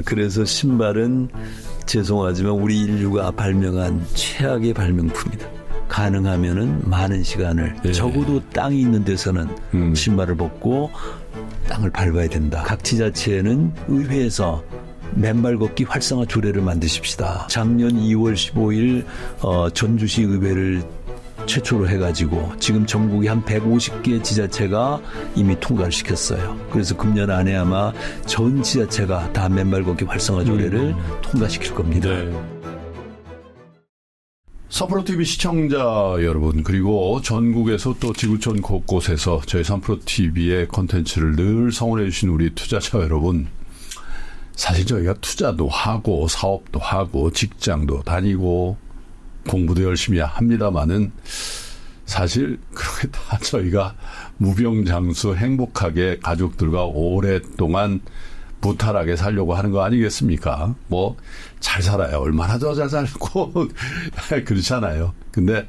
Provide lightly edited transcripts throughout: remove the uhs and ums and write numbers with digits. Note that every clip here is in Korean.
그래서 신발은 죄송하지만 우리 인류가 발명한 최악의 발명품이다. 가능하면은 많은 시간을 적어도 땅이 있는 데서는 신발을 벗고 땅을 밟아야 된다. 각 지자체는 의회에서 맨발 걷기 활성화 조례를 만드십시다. 작년 2월 15일 전주시 의회를 최초로 해가지고 지금 전국에 한 150개 지자체가 이미 통과를 시켰어요. 그래서 금년 안에 아마 전 지자체가 다 맨발 걷기 활성화 조례를 통과시킬 겁니다. 네. 삼프로TV 시청자 여러분, 그리고 전국에서 또 지구촌 곳곳에서 저희 삼프로TV의 콘텐츠를 늘 성원해 주신 우리 투자자 여러분, 사실 저희가 투자도 하고 사업도 하고 직장도 다니고 공부도 열심히 합니다마는 사실 그렇게 다 저희가 무병장수 행복하게 가족들과 오랫동안 무탈하게 살려고 하는 거 아니겠습니까? 뭐 잘 살아요. 얼마나 더 잘 살고 그렇잖아요. 근데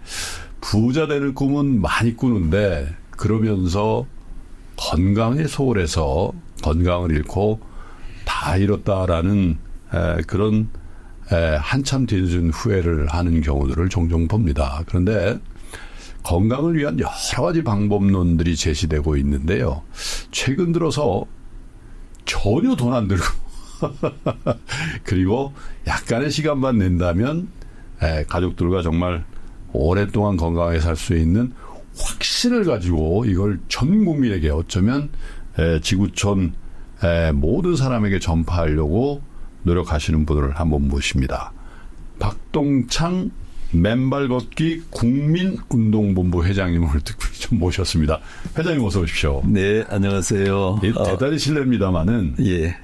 부자 되는 꿈은 많이 꾸는데 그러면서 건강에 소홀해서 건강을 잃고 다 잃었다라는 그런 한참 뒤늦은 후회를 하는 경우들을 종종 봅니다. 그런데 건강을 위한 여러 가지 방법론들이 제시되고 있는데요. 최근 들어서 전혀 돈 안 들고 그리고 약간의 시간만 낸다면 가족들과 정말 오랫동안 건강하게 살 수 있는 확신을 가지고 이걸 전 국민에게 어쩌면 지구촌 모든 사람에게 전파하려고 노력하시는 분을 한번 모십니다. 박동창 맨발 걷기 국민운동본부 회장님을 특별히 좀 모셨습니다. 회장님 어서 오십시오. 네, 안녕하세요. 대단히 실례입니다마는 예,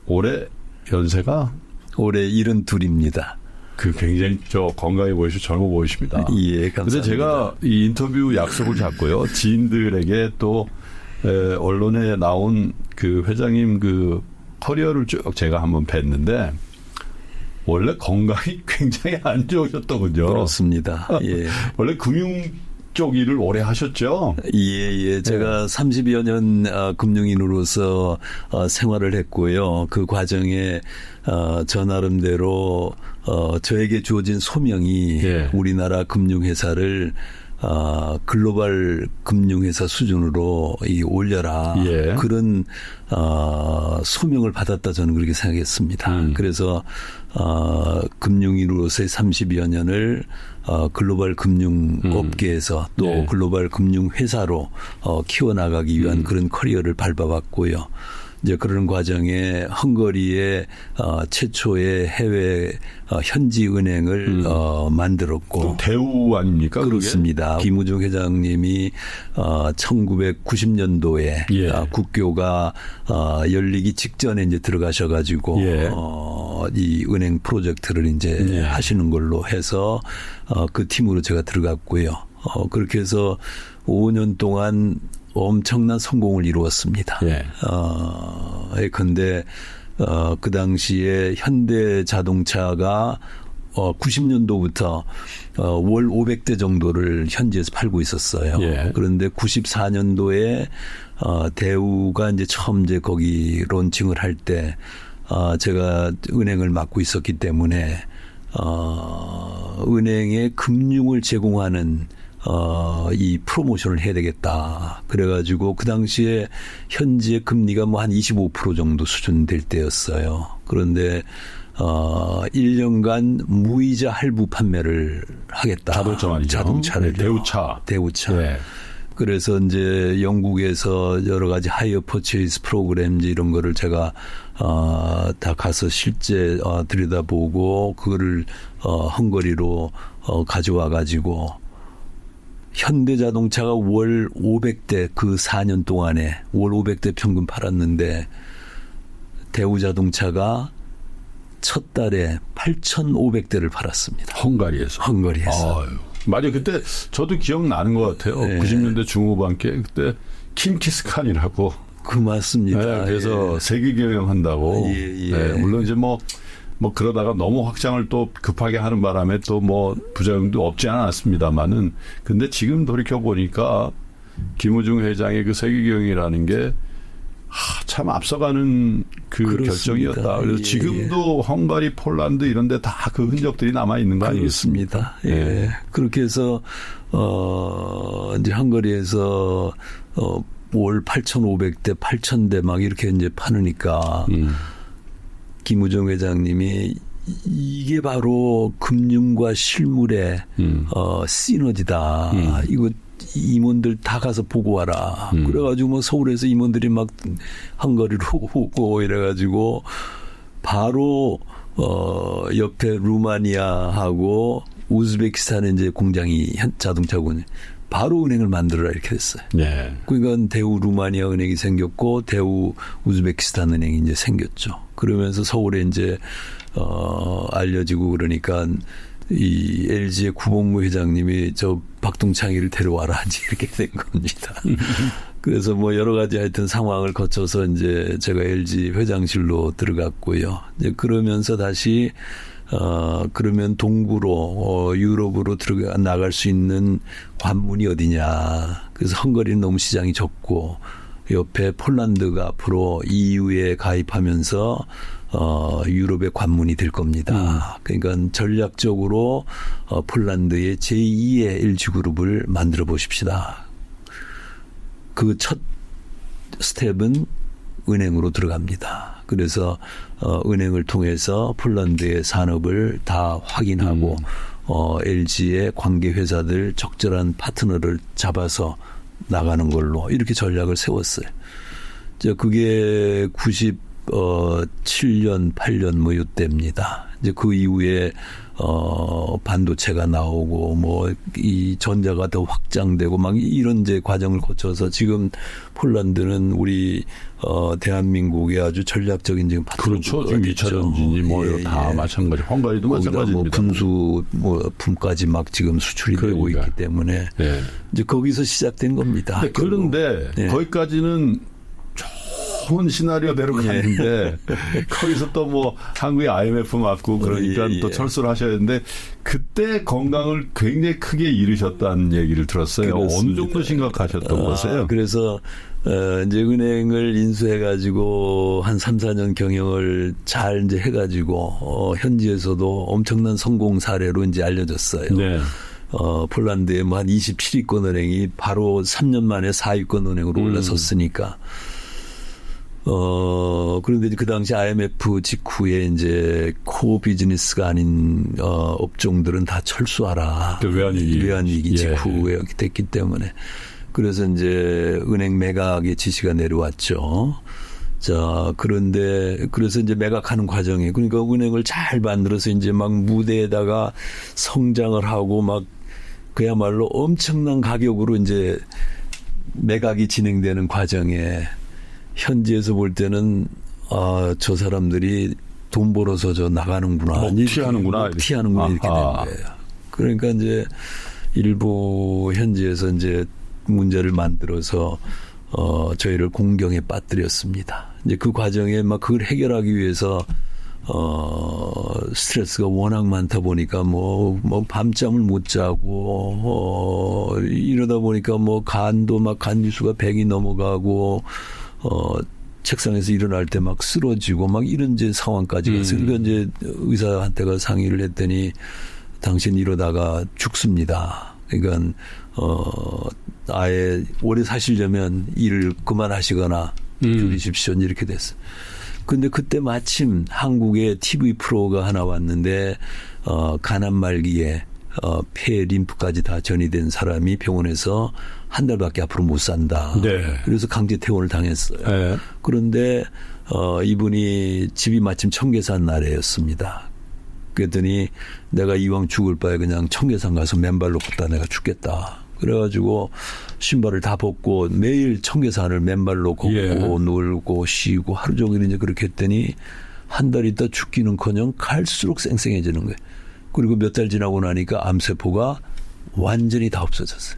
올해 연세가 올해 72입니다. 굉장히 건강해 보이시고 젊어 보이십니다. 예, 감사합니다. 근데 제가 이 인터뷰 약속을 잡고요. 지인들에게 또 언론에 나온 그 회장님 그 커리어를 쭉 제가 한번 뵀는데 원래 건강이 굉장히 안 좋으셨더군요. 그렇습니다. 예. 원래 금융 쪽 일을 오래 하셨죠? 예. 제가 30여 년 금융인으로서 생활을 했고요. 그 과정에 저 나름대로 저에게 주어진 소명이 우리나라 금융회사를 글로벌 금융회사 수준으로 올려라. 그런 소명을 받았다 저는 그렇게 생각했습니다. 그래서 금융인으로서의 30여 년을 글로벌 금융업계에서 또 글로벌 금융회사로 키워나가기 위한 그런 커리어를 밟아봤고요. 이제 그런 과정에 헝가리의 최초의 해외 현지 은행을 만들었고. 대우 아닙니까? 그렇습니다. 그게? 김우중 회장님이 1990년도에 국교가 열리기 직전에 이제 들어가셔가지고 이 은행 프로젝트를 이제 하시는 걸로 해서 그 팀으로 제가 들어갔고요. 그렇게 해서 5년 동안 엄청난 성공을 이루었습니다. 근데 그 당시에 현대자동차가 90년도부터 월 500대 정도를 현지에서 팔고 있었어요. 그런데 94년도에 대우가 이제 처음 이제 거기 론칭을 할 때 제가 은행을 맡고 있었기 때문에 은행에 금융을 제공하는 이 프로모션을 해야 되겠다. 그래가지고 그 당시에 현지의 금리가 뭐 한 25% 정도 수준 될 때였어요. 그런데 1년간 무이자 할부 판매를 하겠다. 자동차 말이죠. 자동차를. 대우차. 그래서 이제 영국에서 여러 가지 하이어 퍼체이스 프로그램 이런 거를 제가 다 가서 실제 들여다보고 그거를 헝가리로 가져와 가지고 현대자동차가 월 500대 그 4년 동안에 월 500대 평균 팔았는데 대우자동차가 첫 달에 8,500대를 팔았습니다. 헝가리에서. 맞아요. 그때 저도 기억나는 것 같아요. 90년대 중후반께 그때 킴키스칸이라고. 맞습니다. 그래서 세계 경영한다고. 물론 이제 뭐 그러다가 너무 확장을 또 급하게 하는 바람에 또 뭐 부작용도 없지 않았습니다만은 근데 지금 돌이켜 보니까 김우중 회장의 그 세계 경영이라는 게 참 앞서가는 그 그렇습니다. 결정이었다. 그래서 예, 지금도 헝가리, 폴란드 이런데 다 그 흔적들이 남아 있는 거 아니겠습니까? 그렇습니다. 예. 그렇게 해서 이제 헝가리에서 월 8,500대, 8,000대 막 이렇게 이제 파느니까 김우정 회장님이 이게 바로 금융과 실물의 시너지다. 이거 임원들 다 가서 보고 와라. 그래가지고 뭐 서울에서 임원들이 막 헝가리로 오고 이래가지고 바로 옆에 루마니아하고 우즈베키스탄에 이제 공장이 자동차군이 바로 은행을 만들어라 이렇게 됐어요. 네. 그러니까 대우 루마니아 은행이 생겼고 대우 우즈베키스탄 은행이 이제 생겼죠. 그러면서 서울에 이제 알려지고 그러니까 이 LG의 구본무 회장님이 저 박동창이를 데려와라 이제 이렇게 된 겁니다. 그래서 뭐 여러 가지 하여튼 상황을 거쳐서 이제 제가 LG 회장실로 들어갔고요. 이제 그러면서 다시 그러면 동부로 유럽으로 나갈 수 있는 관문이 어디냐. 그래서 헝가리는 너무 시장이 적고 옆에 폴란드가 앞으로 EU에 가입하면서 유럽의 관문이 될 겁니다. 그러니까 전략적으로 폴란드의 제2의 LG그룹을 만들어 보십시다. 그 첫 스텝은 은행으로 들어갑니다. 그래서 은행을 통해서 폴란드의 산업을 다 확인하고 LG의 관계 회사들 적절한 파트너를 잡아서 나가는 걸로 이렇게 전략을 세웠어요. 그게 97년, 8년 뭐 이때입니다. 이제 그 이후에 반도체가 나오고 뭐 이 전자가 더 확장되고 막 이런 이제 과정을 거쳐서 지금 폴란드는 우리 대한민국의 아주 전략적인 지금 파트너가 그렇죠. 지금 2차 전진이 뭐 다 마찬가지. 헝가리도 마찬가지입니다. 뭐 분수 뭐 품까지 막 지금 수출이 되고 있기 때문에 네. 이제 거기서 시작된 겁니다. 그런데 네. 거기까지는 좋은 시나리오대로 갔는데 거기서 또 뭐 한국의 IMF 맞고 그러니까 또 철수를 하셔야 되는데 그때 건강을 굉장히 크게 잃으셨다는 얘기를 들었어요. 그렇습니다. 어느 정도 심각하셨던 거세요? 그래서 이제 은행을 인수해가지고 한 3, 4년 경영을 잘 이제 해가지고 현지에서도 엄청난 성공 사례로 이제 알려졌어요. 네. 폴란드의 뭐 한 27위권 은행이 바로 3년 만에 4위권 은행으로 올라섰으니까. 그런데 그 당시 IMF 직후에 이제 코어 비즈니스가 아닌 업종들은 다 철수하라. 외환위기 직후에 됐기 때문에. 그래서 이제 은행 매각의 지시가 내려왔죠. 자, 그런데 그래서 이제 매각하는 과정에 그러니까 은행을 잘 만들어서 이제 막 무대에다가 성장을 하고 막 그야말로 엄청난 가격으로 이제 매각이 진행되는 과정에 현지에서 볼 때는 저 사람들이 돈 벌어서 저 나가는구나. 피하는구나. 피하는구나 이렇게 된 거예요. 그러니까 이제 일부 현지에서 이제 문제를 만들어서 저희를 공경에 빠뜨렸습니다. 이제 그 과정에 막 그걸 해결하기 위해서 스트레스가 워낙 많다 보니까 뭐 밤잠을 못 자고 이러다 보니까 뭐 간도 막 간지수가 100이 넘어가고 책상에서 일어날 때 막 쓰러지고 막 이런 이제 상황까지 갔어요. 그러니까 이제 의사한테가 상의를 했더니 당신 이러다가 죽습니다. 그러니까 아예 오래 사시려면 일을 그만하시거나 줄이십시오. 이렇게 됐어요. 근데 그때 마침 한국에 TV 프로가 하나 왔는데 간암 말기에 폐 림프까지 다 전이된 사람이 병원에서 한 달밖에 앞으로 못 산다. 네. 그래서 강제 퇴원을 당했어요. 네. 그런데 이분이 집이 마침 청계산 나래였습니다. 그랬더니 내가 이왕 죽을 바에 그냥 청계산 가서 맨발로 걷다 내가 죽겠다. 그래가지고 신발을 다 벗고 매일 청계산을 맨발로 걷고 놀고 쉬고 하루 종일 이제 그렇게 했더니 한 달 있다 죽기는커녕 갈수록 쌩쌩해지는 거예요. 그리고 몇 달 지나고 나니까 암세포가 완전히 다 없어졌어요.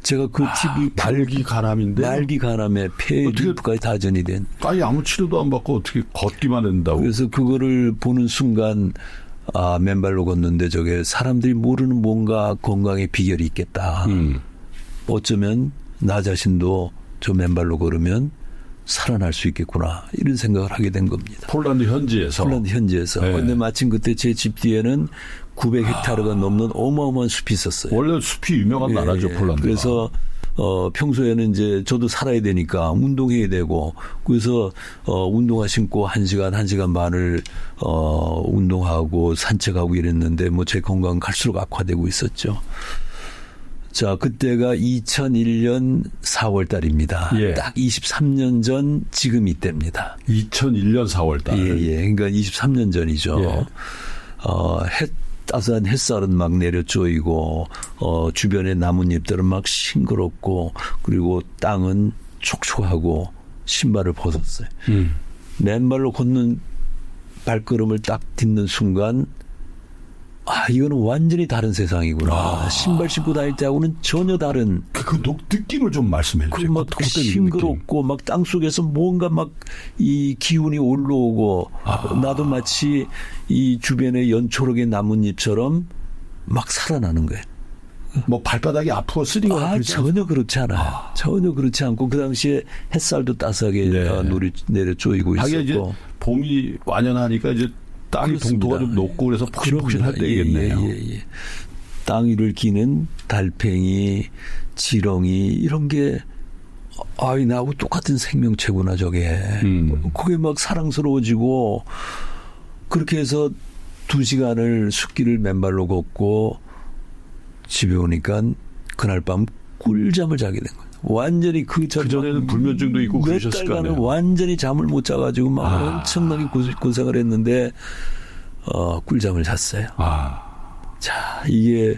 제가 그 TV 말기 간암인데 말기 간암에 폐 림프까지 다 전이된. 아예 아무 치료도 안 받고 어떻게 걷기만 한다고? 그래서 그거를 보는 순간 맨발로 걷는데 저게 사람들이 모르는 뭔가 건강의 비결이 있겠다. 어쩌면 나 자신도 저 맨발로 걸으면 살아날 수 있겠구나 이런 생각을 하게 된 겁니다. 폴란드 현지에서. 폴란드 현지에서. 네. 근데 마침 그때 제 집 뒤에는 900헥타르가 넘는 어마어마한 숲이 있었어요. 원래 숲이 유명한 나라죠, 폴란드가. 그래서 평소에는 이제 저도 살아야 되니까 운동해야 되고 그래서 운동화 신고 1시간 반을 운동하고 산책하고 이랬는데 뭐 제 건강은 갈수록 악화되고 있었죠. 자, 그때가 2001년 4월 달입니다. 예. 딱 23년 전 지금 이때입니다. 2001년 4월 달. 예. 그러니까 23년 전이죠. 예. 따스한 햇살은 막 내려 쪼이고 주변의 나뭇잎들은 막 싱그럽고 그리고 땅은 촉촉하고 신발을 벗었어요. 맨발로 걷는 발걸음을 딱 딛는 순간 이거는 완전히 다른 세상이구나. 신발 신고 다닐 때하고는 전혀 다른. 그 느낌을 좀 말씀해 주세요. 막 싱그럽고 막 땅속에서 뭔가 막 이 기운이 올라오고 나도 마치 이 주변의 연초록의 나뭇잎처럼 막 살아나는 거예요. 뭐 발바닥이 아프거나 전혀 그렇지 않아요. 전혀 그렇지 않고 그 당시에 햇살도 따스하게 내려 쪼이고 하긴 이제 있었고. 봄이 완연하니까 이제 땅이 그렇습니다. 동토가 좀 녹고 그래서 폭신폭신할 때겠네요. 예. 땅 위를 기는 달팽이, 지렁이 이런 게 나하고 똑같은 생명체구나 저게. 그게 막 사랑스러워지고 그렇게 해서 2시간을 숲길을 맨발로 걷고 집에 오니까 그날 밤 꿀잠을 자게 된 거예요. 완전히 그 전에는 불면증도 있고 그러셨을 거 아니에요. 완전히 잠을 못 자가지고 막 엄청나게 고생을 했는데 꿀잠을 잤어요. 자, 이게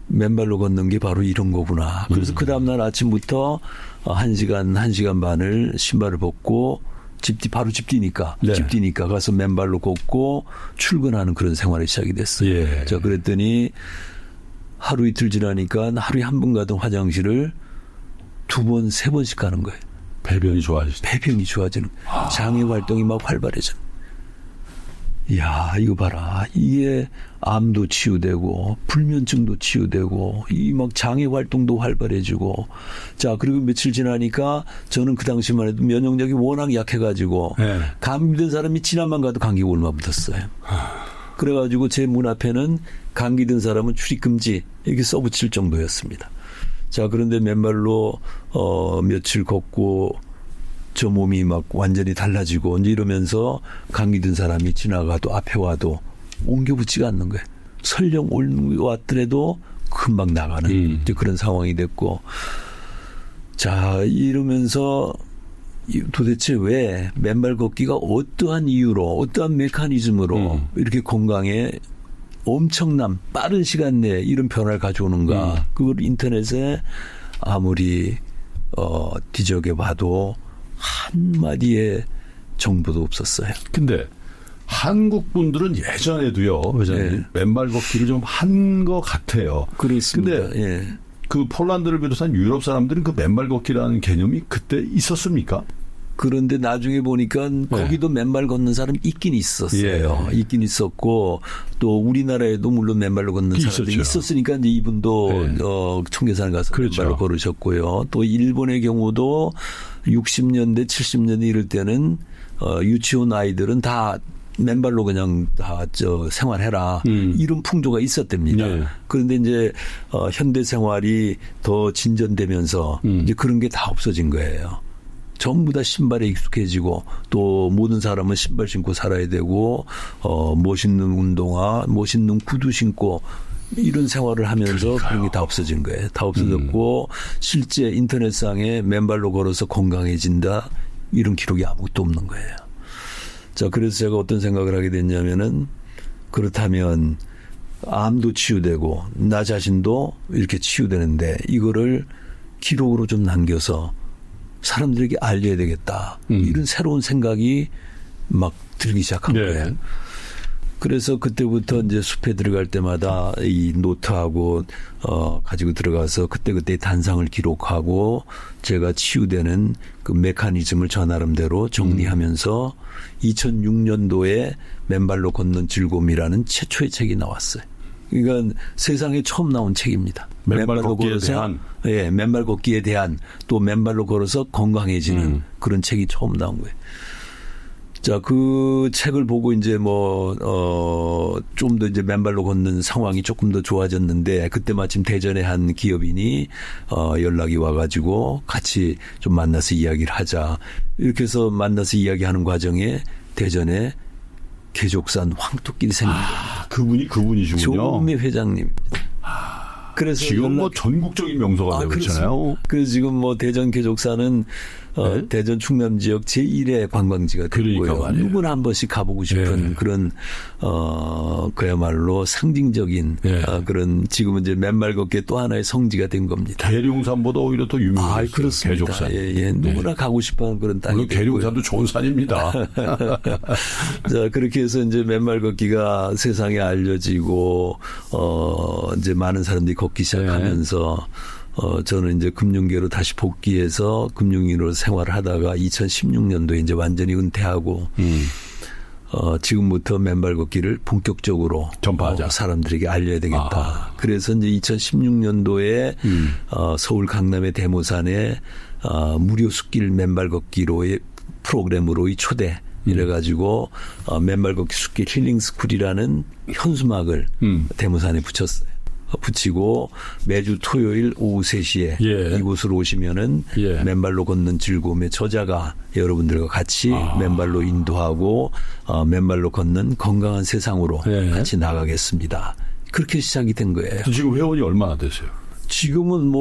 맨발로 걷는 게 바로 이런 거구나. 그래서 그 다음날 아침부터 1시간 반을 신발을 벗고 바로 집 뒤니까 가서 맨발로 걷고 출근하는 그런 생활이 시작이 됐어요. 예. 자, 그랬더니 하루 이틀 지나니까 하루에 한 번 가던 화장실을 2번, 3번씩 가는 거예요. 배변이 좋아지죠. 배변이 좋아지는. 장애 활동이 막 활발해져. 이야, 이거 봐라. 이게 암도 치유되고 불면증도 치유되고 이 막 장애 활동도 활발해지고. 자, 그리고 며칠 지나니까 저는 그 당시만 해도 면역력이 워낙 약해가지고 감기든 사람이 지나만 가도 감기가 올마 붙었어요. 그래가지고 제 문 앞에는 감기 든 사람은 출입금지 이렇게 써붙일 정도였습니다. 자, 그런데 맨발로 며칠 걷고 저 몸이 막 완전히 달라지고 이제 이러면서 감기 든 사람이 지나가도 앞에 와도 옮겨붙지가 않는 거예요. 설령 올라왔더라도 금방 나가는 이제 그런 상황이 됐고. 자, 이러면서 도대체 왜 맨발 걷기가 어떠한 이유로 어떠한 메커니즘으로 이렇게 건강에 엄청난 빠른 시간 내에 이런 변화를 가져오는가. 그걸 인터넷에 아무리 뒤적여 봐도 한마디의 정보도 없었어요. 근데 한국 분들은 예전에도요. 맨발 걷기를 좀 한 것 같아요. 그렇습니다. 근데 그 폴란드를 비롯한 유럽 사람들은 그 맨발 걷기라는 개념이 그때 있었습니까? 그런데 나중에 보니까 거기도 맨발 걷는 사람 있긴 있었어요. 있긴 있었고 또 우리나라에도 물론 맨발로 걷는 사람들이 있었으니까 이제 이분도 청계산 가서 맨발로 걸으셨고요. 또 일본의 경우도 60년대 70년대 이럴 때는 유치원 아이들은 다 맨발로 그냥 다 생활해라 이런 풍조가 있었답니다. 그런데 이제 현대 생활이 더 진전되면서 이제 그런 게 다 없어진 거예요. 전부 다 신발에 익숙해지고 또 모든 사람은 신발 신고 살아야 되고 멋있는 운동화, 멋있는 구두 신고 이런 생활을 하면서 그런 게 다 없어진 거예요. 다 없어졌고 실제 인터넷상에 맨발로 걸어서 건강해진다 이런 기록이 아무것도 없는 거예요. 자, 그래서 제가 어떤 생각을 하게 됐냐면은 그렇다면 암도 치유되고 나 자신도 이렇게 치유되는데 이거를 기록으로 좀 남겨서 사람들에게 알려야 되겠다. 이런 새로운 생각이 막 들기 시작한 거예요. 그래서 그때부터 이제 숲에 들어갈 때마다 이 노트하고 가지고 들어가서 그때그때 단상을 기록하고 제가 치유되는 그 메커니즘을 저 나름대로 정리하면서 2006년도에 맨발로 걷는 즐거움이라는 최초의 책이 나왔어요. 이건 세상에 처음 나온 책입니다. 맨발 걷기에 대한? 예, 맨발 걷기에 대한 또 맨발로 걸어서 건강해지는 그런 책이 처음 나온 거예요. 자, 그 책을 보고 이제 좀 더 이제 맨발로 걷는 상황이 조금 더 좋아졌는데 그때 마침 대전에 한 기업인이 연락이 와가지고 같이 좀 만나서 이야기를 하자. 이렇게 해서 만나서 이야기하는 과정에 대전에 계족산 황토길이 생긴 겁니다. 그분이시군요. 조은미 회장님입니다. 그래서 지금 전국적인 명소가 되고 있잖아요. 그래서 지금 대전 계족산은 네? 대전 충남 지역 제1의 관광지가 되고요. 누구나 한 번씩 가보고 싶은 그런 그야말로 상징적인 그런 지금은 이제 맨발 걷기의 또 하나의 성지가 된 겁니다. 계룡산보다 오히려 더 유명해요. 그렇습니다. 계족산. 예. 누구나 가고 싶어하는 그런 땅이. 물론 계룡산도 좋은 산입니다. 자, 그렇게 해서 이제 맨발 걷기가 세상에 알려지고 이제 많은 사람들이 걷기 시작하면서 저는 이제 금융계로 다시 복귀해서 금융인으로 생활을 하다가 2016년도에 이제 완전히 은퇴하고 지금부터 맨발 걷기를 본격적으로 전파하자. 사람들에게 알려야 되겠다. 그래서 이제 2016년도에 서울 강남의 대모산에 무료 숲길 맨발 걷기로의 프로그램으로의 초대 이래가지고 맨발 걷기 숲길 힐링 스쿨이라는 현수막을 대모산에 붙이고 매주 토요일 오후 3시에 이곳으로 오시면은 맨발로 걷는 즐거움의 저자가 여러분들과 같이 맨발로 인도하고 맨발로 걷는 건강한 세상으로 같이 나가겠습니다. 그렇게 시작이 된 거예요. 지금 회원이 얼마나 되세요? 지금은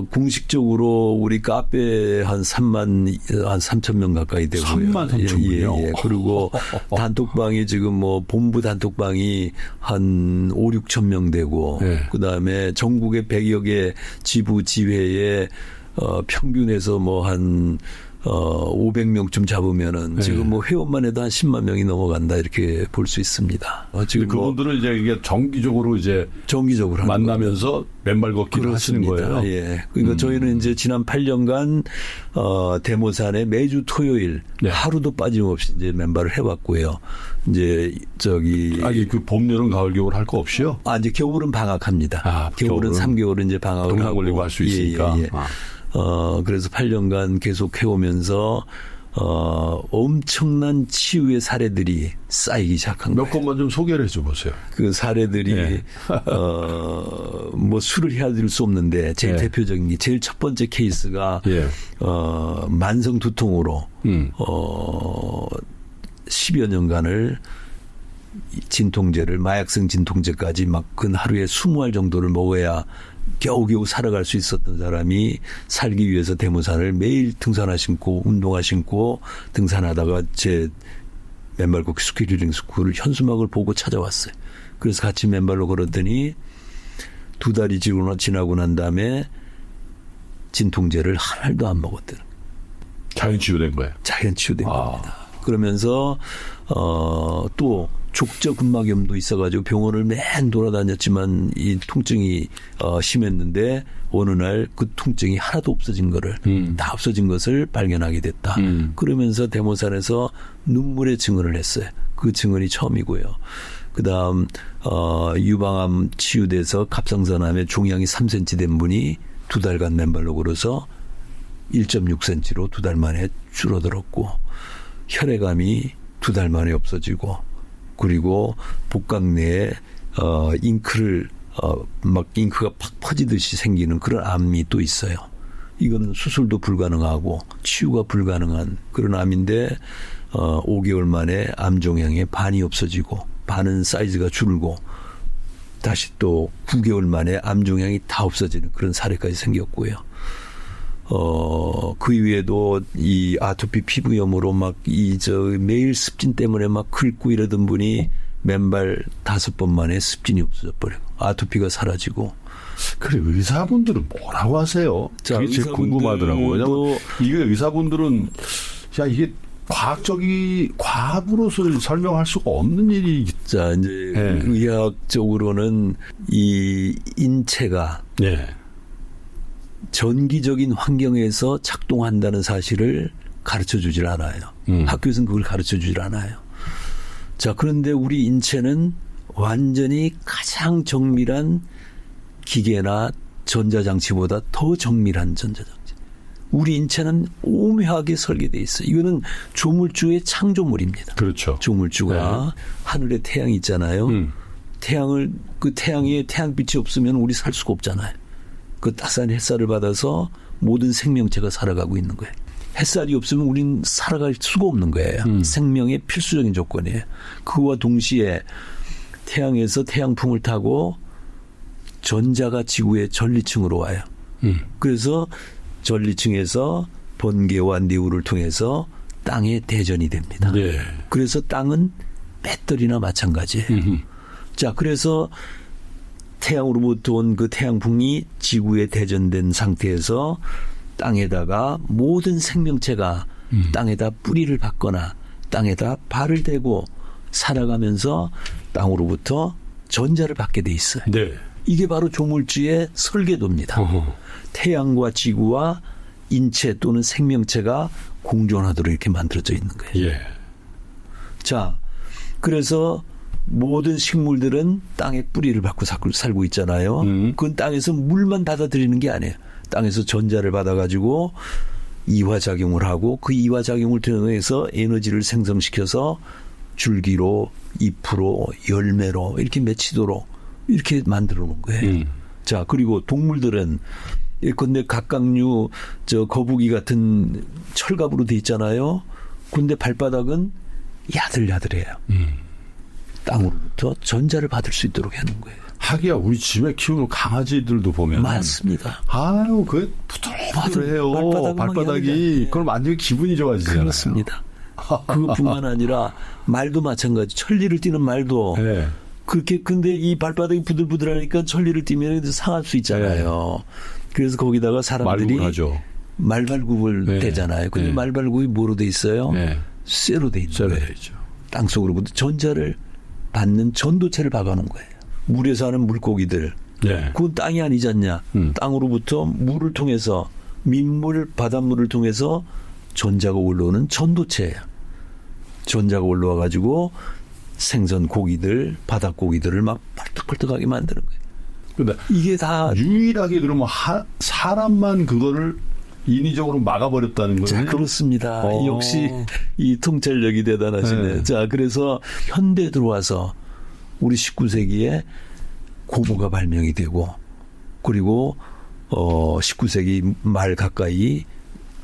공식적으로 우리 카페 한 3천 명 가까이 되고요. 3만 3천 명이요? 예. 그리고 단톡방이 지금 본부 단톡방이 한 5, 6천 명 되고, 그 다음에 전국의 100여 개 지부 지회에 평균에서 한 500명쯤 잡으면은 지금 회원만 해도 한 10만 명이 넘어간다 이렇게 볼 수 있습니다. 지금 그분들은 이제 이게 정기적으로 만나면서 맨발 걷기를 하시는 거예요. 예. 그러니까 저희는 이제 지난 8년간 대모산에 매주 토요일 하루도 빠짐없이 이제 맨발을 해왔고요. 이제 그 봄, 여름, 가을, 겨울 할 거 없이요? 이제 겨울은 방학합니다. 겨울은 3개월은 이제 방학을 동상 하고 걸리고 할 수 있으니까. 그래서 8년간 계속 해오면서 엄청난 치유의 사례들이 쌓이기 시작한 거예요. 몇 건만 좀 소개를 해줘 보세요. 그 사례들이 수를 헤아릴 수 없는데 제일 대표적인 게 제일 첫 번째 케이스가 만성 두통으로 10여 년간을 진통제를 마약성 진통제까지 근 하루에 20알 정도를 먹어야 겨우겨우 살아갈 수 있었던 사람이 살기 위해서 대모산을 매일 등산화 신고 운동화 신고 등산하다가 제 맨발 걷기 스킬 힐링 스쿨 현수막을 보고 찾아왔어요. 그래서 같이 맨발로 걸었더니 2달이 지나고 난 다음에 진통제를 한 알도 안 먹었더라고요. 자연 치유된 거예요? 자연 치유된 겁니다. 그러면서 또 족저근막염도 있어가지고 병원을 맨 돌아다녔지만 이 통증이 심했는데 어느 날 그 통증이 하나도 없어진 거를 다 없어진 것을 발견하게 됐다. 그러면서 대모산에서 눈물의 증언을 했어요. 그 증언이 처음이고요. 그다음 유방암 치유돼서 갑상선암에 종양이 3cm 된 분이 2달간 맨발로 걸어서 1.6cm로 2달 만에 줄어들었고 혈액암이 2달 만에 없어지고 그리고 복각 내에 잉크가 팍 퍼지듯이 생기는 그런 암이 또 있어요. 이거는 수술도 불가능하고 치유가 불가능한 그런 암인데 5개월 만에 암 종양의 반이 없어지고 반은 사이즈가 줄고 다시 또 9개월 만에 암 종양이 다 없어지는 그런 사례까지 생겼고요. 그 이후에도 이 아토피 피부염으로 매일 습진 때문에 긁고 이러던 분이 맨발 5번 만에 습진이 없어져 버리고 아토피가 사라지고. 그래, 의사분들은 뭐라고 하세요? 그게 제일 궁금하더라고요. 왜냐면 이게 의사분들은 이게 과학으로서 설명할 수가 없는 일이. 자, 이제 의학적으로는 이 인체가 전기적인 환경에서 작동한다는 사실을 가르쳐 주질 않아요. 학교에서는 그걸 가르쳐 주질 않아요. 자, 그런데 우리 인체는 완전히 가장 정밀한 기계나 전자장치보다 더 정밀한 전자장치. 우리 인체는 오묘하게 설계되어 있어요. 이거는 조물주의 창조물입니다. 그렇죠. 조물주가 하늘에 태양이 있잖아요. 그 태양에 태양빛이 없으면 우리 살 수가 없잖아요. 그 따스한 햇살을 받아서 모든 생명체가 살아가고 있는 거예요. 햇살이 없으면 우리는 살아갈 수가 없는 거예요. 생명의 필수적인 조건이에요. 그와 동시에 태양에서 태양풍을 타고 전자가 지구의 전리층으로 와요. 그래서 전리층에서 번개와 뇌우를 통해서 땅에 대전이 됩니다. 네. 그래서 땅은 배터리나 마찬가지예요. 자, 그래서 태양으로부터 온 그 태양풍이 지구에 대전된 상태에서 땅에다가 모든 생명체가 땅에다 뿌리를 박거나 땅에다 발을 대고 살아가면서 땅으로부터 전자를 받게 돼 있어요. 네. 이게 바로 조물주의 설계도입니다. 태양과 지구와 인체 또는 생명체가 공존하도록 이렇게 만들어져 있는 거예요. 예. 자, 그래서 모든 식물들은 땅에 뿌리를 받고 살고 있잖아요. 그건 땅에서 물만 받아들이는 게 아니에요. 땅에서 전자를 받아가지고 이화작용을 하고 그 이화작용을 통해서 에너지를 생성시켜서 줄기로, 잎으로, 열매로 이렇게 맺히도록 이렇게 만들어 놓은 거예요. 자, 그리고 동물들은 예컨대 각각류 거북이 같은 철갑으로 돼 있잖아요. 근데 발바닥은 야들야들해요. 땅으로부터 전자를 받을 수 있도록 해놓은 거예요. 하기야 우리 집에 키우는 강아지들도 보면 맞습니다. 아유 그 부들부들해요. 발바닥이 그걸 만지면 기분이 좋아지잖아요. 그렇습니다. 그것뿐만 아니라 말도 마찬가지. 천리를 띠는 말도 네. 그렇게 근데 이 발바닥이 부들부들하니까 천리를 띠면 상할 수 있잖아요. 그래서 거기다가 사람들이 말발굽을 네. 대잖아요. 근데 말발굽이 뭐로 돼 있어요? 네. 쇠로 돼 있는 거예요. 있죠. 땅 속으로부터 전자를 받는 전도체를 박아놓은 거예요. 물에 사는 물고기들. 네. 그건 땅이 아니지 않냐. 땅으로부터 물을 통해서 민물, 바닷물을 통해서 전자가 올라오는 전도체예요. 전자가 올라와 가지고 생선 고기들, 바닷 고기들을 막 펄떡펄떡하게 만드는 거예요. 근데 이게 다 유일하게 그러면 사람만 그거를 인위적으로 막아버렸다는 거예요. 자, 그렇습니다. 역시 이 통찰력이 대단하시네. 네. 자, 그래서 현대에 들어와서 우리 19세기에 고무가 발명이 되고 그리고 19세기 말 가까이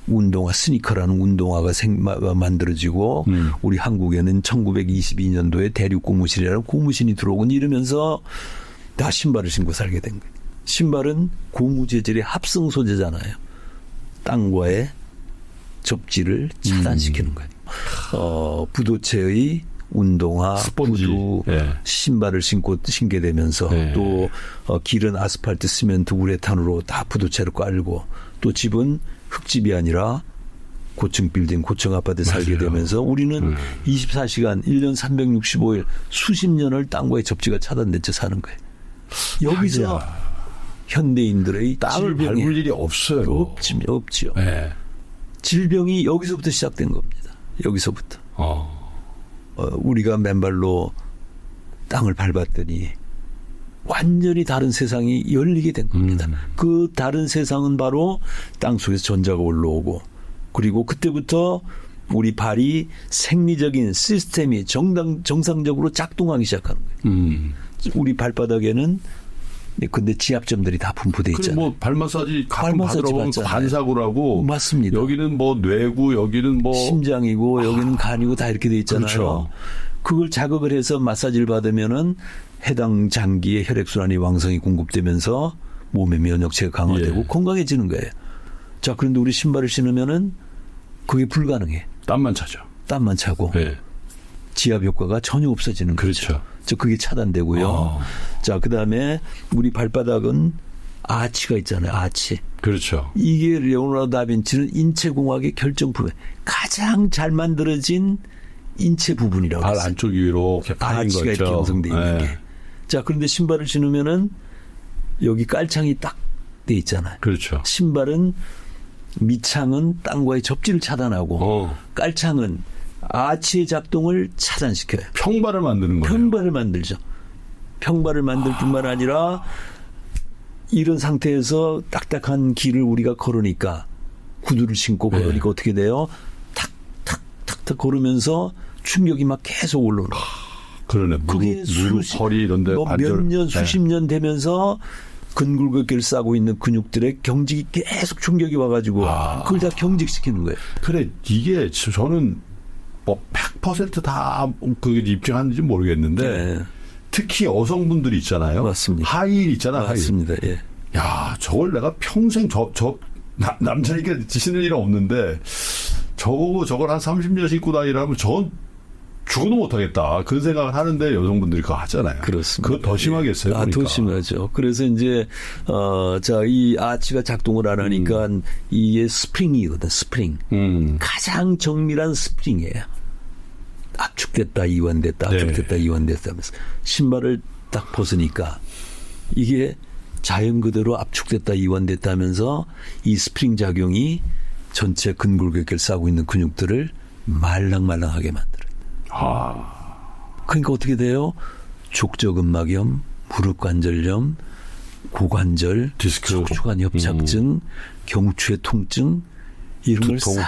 운동화 스니커라는 운동화가 만들어지고 우리 한국에는 1922년도에 대륙고무신이라는 고무신이 들어오고 이러면서 다 신발을 신고 살게 된 거예요. 신발은 고무 재질의 합성 소재잖아요. 땅과의 접지를 차단시키는 거예요. 부도체의 운동화, 스펀지. 구두, 신발을 신게 되면서 또 길은 아스팔트, 시멘트, 우레탄으로 다 부도체를 깔고 또 집은 흙집이 아니라 고층 빌딩, 고층 아파트에 살게 되면서 우리는 24시간 1년 365일 수십 년을 땅과의 접지가 차단된 채 사는 거예요. 여기서 현대인들의 땅을 밟을 일이 없어요. 없지요. 네. 질병이 여기서부터 시작된 겁니다. 여기서부터. 우리가 맨발로 땅을 밟았더니 완전히 다른 세상이 열리게 된 겁니다. 그 다른 세상은 바로 땅 속에서 전자가 올라오고 그리고 그때부터 우리 발이 생리적인 시스템이 정상적으로 작동하기 시작하는 거예요. 우리 발바닥에는 근데 지압점들이 다 분포돼 있잖아요. 뭐 발 마사지 가끔 받으러 보면 반사구라고. 맞습니다. 여기는 뭐 뇌고 여기는 뭐 심장이고 여기는 간이고 다 이렇게 돼 있잖아요. 그렇죠. 그걸 자극을 해서 마사지를 받으면은 해당 장기에 혈액순환이 왕성히 공급되면서 몸의 면역체가 강화되고 건강해지는 거예요. 자, 그런데 우리 신발을 신으면은 그게 불가능해. 땀만 차죠. 땀만 차고 지압 효과가 전혀 없어지는 거죠. 그렇죠. 그게 차단되고요. 자, 그다음에 우리 발바닥은 아치가 있잖아요. 아치. 그렇죠. 이게 레오나르도 다빈치는 인체공학의 결정품에 가장 잘 만들어진 인체 부분이라고 발 했어요. 안쪽 위로 이렇게 파인 아치가 거죠. 이렇게 형성돼 있는 게. 자, 그런데 신발을 신으면은 여기 깔창이 딱 돼 있잖아요. 그렇죠. 신발은 밑창은 땅과의 접지를 차단하고 깔창은 아치의 작동을 차단시켜요. 평발을 만드는 거예요. 평발을 만들죠. 평발을 만들 뿐만 아니라 이런 상태에서 딱딱한 길을 우리가 걸으니까 구두를 신고 걸으니까 어떻게 돼요? 탁탁탁탁 걸으면서 충격이 막 계속 올라오는 거예요. 그러네. 그게 무릎, 허리 이런 데 몇 년, 수십 년 되면서 근골격계를 싸고 있는 근육들의 경직이 계속 충격이 와가지고 그걸 다 경직시키는 거예요. 그래, 이게 저는 뭐 100% 다 그 입증하는지 모르겠는데 네. 특히 여성분들이 있잖아요. 맞습니다. 하이힐 있잖아. 맞습니다. 하이힐. 예. 야, 저걸 내가 평생 남자니까 신을 일은 없는데 저걸 한 30년 신고 다니라면 전 죽어도 못하겠다. 그런 생각을 하는데 여성분들이 그거 하잖아요. 그렇습니다. 그거 더 심하겠어요. 더 심하죠. 그래서 이제, 이 아치가 작동을 안 하니까 이게 스프링이거든, 스프링. 가장 정밀한 스프링이에요. 압축됐다, 이완됐다, 압축됐다, 이완됐다 하면서. 신발을 딱 벗으니까 이게 자연 그대로 압축됐다, 이완됐다 하면서 이 스프링 작용이 전체 근골격계를 싸고 있는 근육들을 말랑말랑하게 만들어요. 그러니까 어떻게 돼요? 족저근막염, 무릎관절염, 고관절, 디스크, 척추관 협착증, 경추의 통증 이런 걸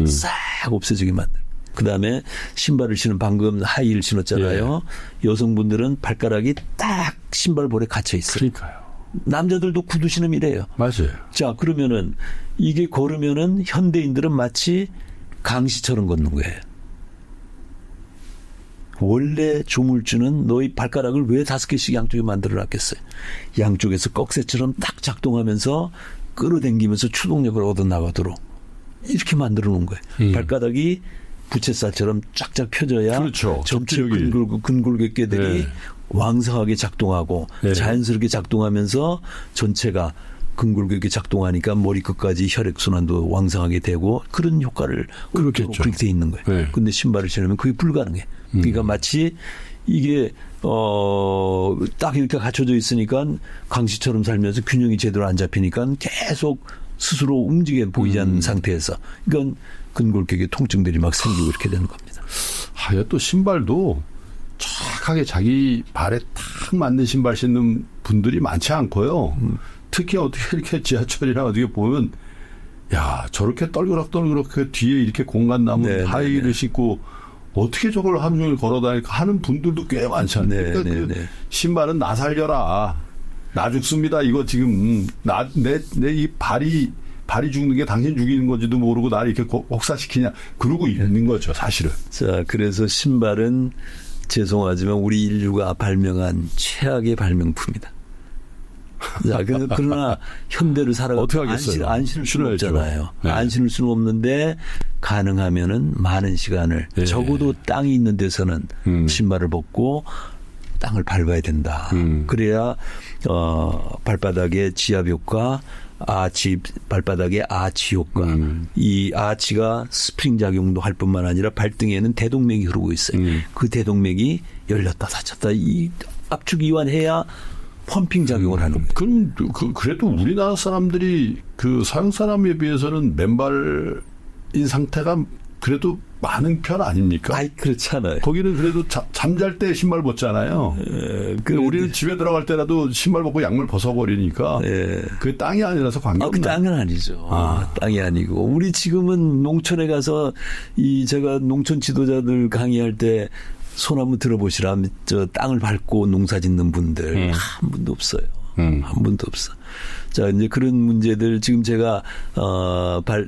싹 없애지게 만들. 그다음에 신발을 신은 방금 하이힐 신었잖아요. 여성분들은 발가락이 딱 신발볼에 갇혀 있어요. 그러니까요. 남자들도 구두 신으면 이래요. 맞아요. 자, 그러면은 이게 걸으면은 현대인들은 마치 강시처럼 걷는 거예요. 원래 조물주는 너희 발가락을 왜 5개씩 양쪽에 만들어 놨겠어요? 양쪽에서 꺽쇠처럼 딱 작동하면서 끌어당기면서 추동력을 얻어 나가도록 이렇게 만들어 놓은 거예요. 발가락이 부채살처럼 쫙쫙 펴져야 그렇죠. 전체 근골격계들이 왕성하게 작동하고 자연스럽게 작동하면서 전체가 근골격계 작동하니까 머리끝까지 혈액순환도 왕성하게 되고 그런 효과를 그렇겠죠. 그렇게 돼 있는 거예요. 근데 신발을 신으면 그게 불가능해. 그러니까 마치 이게 딱 이렇게 갖춰져 있으니까 강시처럼 살면서 균형이 제대로 안 잡히니까 계속 스스로 움직여 보이지 않는 상태에서 이건 근골격계 통증들이 막 생기고 이렇게 되는 겁니다. 또 신발도 정확하게 자기 발에 딱 맞는 신발 신는 분들이 많지 않고요. 특히 어떻게 이렇게 지하철이나 어떻게 보면 야, 저렇게 떨그럭 그 뒤에 이렇게 공간 남은 하이힐을 신고 어떻게 저걸 하루 종일 걸어다니까 하는 분들도 꽤 많지 않나요? 그러니까 그 신발은 나 살려라. 나 죽습니다. 이거 지금 내 이 발이 죽는 게 당신 죽이는 건지도 모르고 나를 이렇게 혹사시키냐. 그러고 있는 거죠, 사실은. 자, 그래서 신발은 죄송하지만 우리 인류가 발명한 최악의 발명품이다. 자, 그러나 현대를 살아가고 어떻게 하겠어요? 안 신을 수는 없잖아요. 안 신을 수는 없는데 가능하면은 많은 시간을 적어도 땅이 있는 데서는 신발을 벗고 땅을 밟아야 된다. 그래야 발바닥의 지압 효과, 발바닥의 아치 효과. 이 아치가 스프링 작용도 할 뿐만 아니라 발등에는 대동맥이 흐르고 있어요. 그 대동맥이 열렸다 닫혔다 이 압축 이완해야 펌핑 작용을 하는 거예요. 그럼 그래도 우리나라 사람들이 그 서양 사람에 비해서는 맨발인 상태가 그래도 많은 편 아닙니까? 아이, 그렇지 않아요. 거기는 그래도 잠잘 때 신발 벗잖아요. 우리는 집에 들어갈 때라도 신발 벗고 양말 벗어버리니까 그 땅이 아니라서 관계없나요? 그 땅은 아니죠. 땅이 아니고 우리 지금은 농촌에 가서 제가 농촌 지도자들 강의할 때 손 한번 들어보시라. 저 땅을 밟고 농사 짓는 분들 한 분도 없어요. 한 분도 없어. 자, 이제 그런 문제들 지금 제가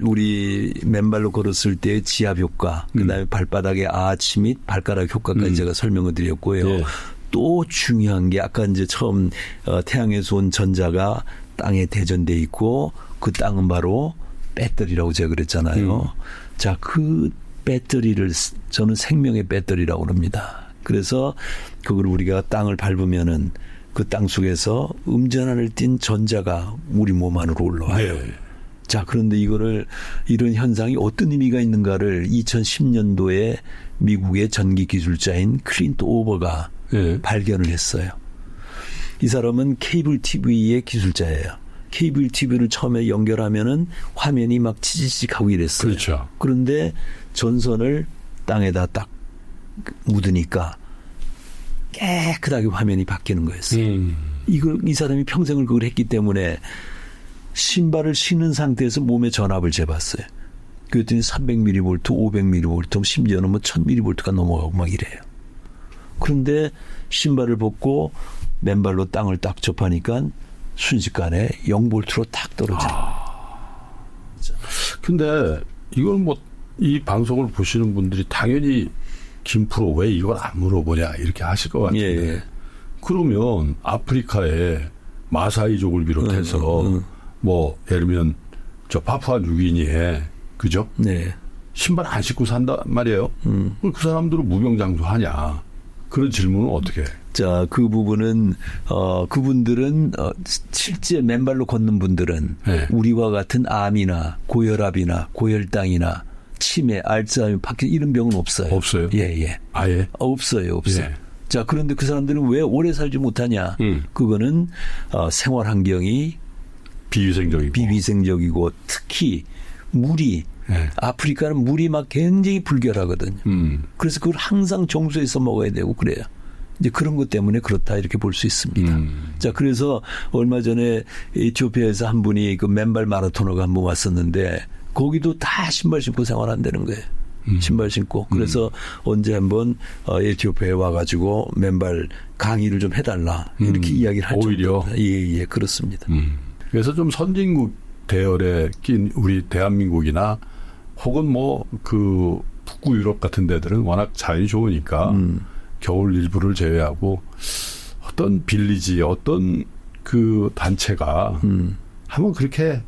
우리 맨발로 걸었을 때의 지압 효과, 그다음에 발바닥의 아치 및 발가락 효과까지 제가 설명을 드렸고요. 또 중요한 게 아까 이제 처음 태양에서 온 전자가 땅에 대전돼 있고 그 땅은 바로 배터리라고 제가 그랬잖아요. 자, 그 배터리를 저는 생명의 배터리라고 합니다. 그래서 그걸 우리가 땅을 밟으면은 그 땅 속에서 음전환을 띤 전자가 우리 몸 안으로 올라와요. 자, 그런데 이런 현상이 어떤 의미가 있는가를 2010년도에 미국의 전기 기술자인 클린트 오버가 발견을 했어요. 이 사람은 케이블 TV의 기술자예요. 케이블 TV를 처음에 연결하면은 화면이 막 치지직하고 이랬어요. 그렇죠. 그런데 전선을 땅에다 딱 묻으니까 깨끗하게 화면이 바뀌는 거였어요. 이 사람이 평생을 그걸 했기 때문에 신발을 신은 상태에서 몸의 전압을 재봤어요. 그랬더니 300mV, 500mV, 심지어는 뭐 1000mV가 넘어가고 막 이래요. 그런데 신발을 벗고 맨발로 땅을 딱 접하니까 순식간에 0V로 딱 떨어져요. 근데 이걸 뭐 이 방송을 보시는 분들이 당연히 김프로 왜 이걸 안 물어보냐 이렇게 하실 것 같은데 예. 그러면 아프리카의 마사이족을 비롯해서 뭐 예를 들면 저 파푸아뉴기니에 그죠? 네. 신발 안 신고 산단 말이에요. 그 사람들은 무병장수하냐? 그런 질문은 어떻게 해? 자, 그 부분은 그분들은 실제 맨발로 걷는 분들은 네. 우리와 같은 암이나 고혈압이나 고혈당이나 치매, 알츠하이머, 파킨슨 이런 병은 없어요. 없어요? 예. 아예? 없어요. 예. 자, 그런데 그 사람들은 왜 오래 살지 못하냐? 그거는 생활 환경이 비위생적이고 특히 물이 네. 아프리카는 물이 막 굉장히 불결하거든요. 그래서 그걸 항상 정수해서 먹어야 되고 그래요. 이제 그런 것 때문에 그렇다 이렇게 볼 수 있습니다. 자, 그래서 얼마 전에 에티오피아에서 한 분이 그 맨발 마라토너가 한 번 왔었는데 거기도 다 신발 신고 생활한다는 거예요. 신발 신고. 그래서 언제 한번 에티오피아에 와가지고 맨발 강의를 좀 해달라 이렇게 이야기를 할 오히려 예, 그렇습니다. 그래서 좀 선진국 대열에 낀 우리 대한민국이나 혹은 뭐 그 북구 유럽 같은 데들은 워낙 자연이 좋으니까 겨울 일부를 제외하고 어떤 빌리지 어떤 그 단체가 한번 그렇게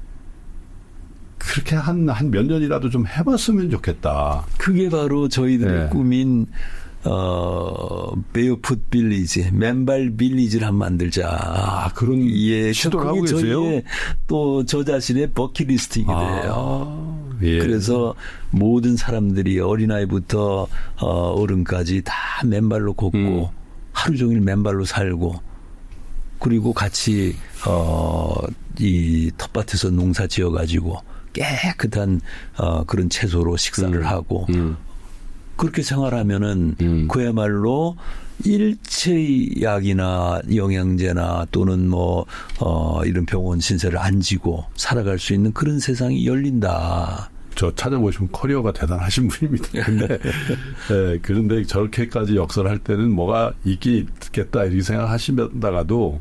한 몇 년이라도 좀 해봤으면 좋겠다. 그게 바로 저희들의 네. 꿈인 베어풋 빌리지, 맨발 빌리지를 한번 만들자. 그런 예, 시도를 하고 계세요? 또 저 자신의 버킷리스트이기도 해요. 예. 그래서 모든 사람들이 어린아이부터 어른까지 다 맨발로 걷고 하루 종일 맨발로 살고 그리고 같이 이 텃밭에서 농사 지어가지고 깨끗한 그런 채소로 식사를 하고 그렇게 생활하면은 그야말로 일체약이나 영양제나 또는 뭐 이런 병원 신세를 안 지고 살아갈 수 있는 그런 세상이 열린다. 저 찾아보시면 커리어가 대단하신 분입니다. 근데 네, 그런데 저렇게까지 역설을 할 때는 뭐가 있긴 있겠다 이렇게 생각하시다가도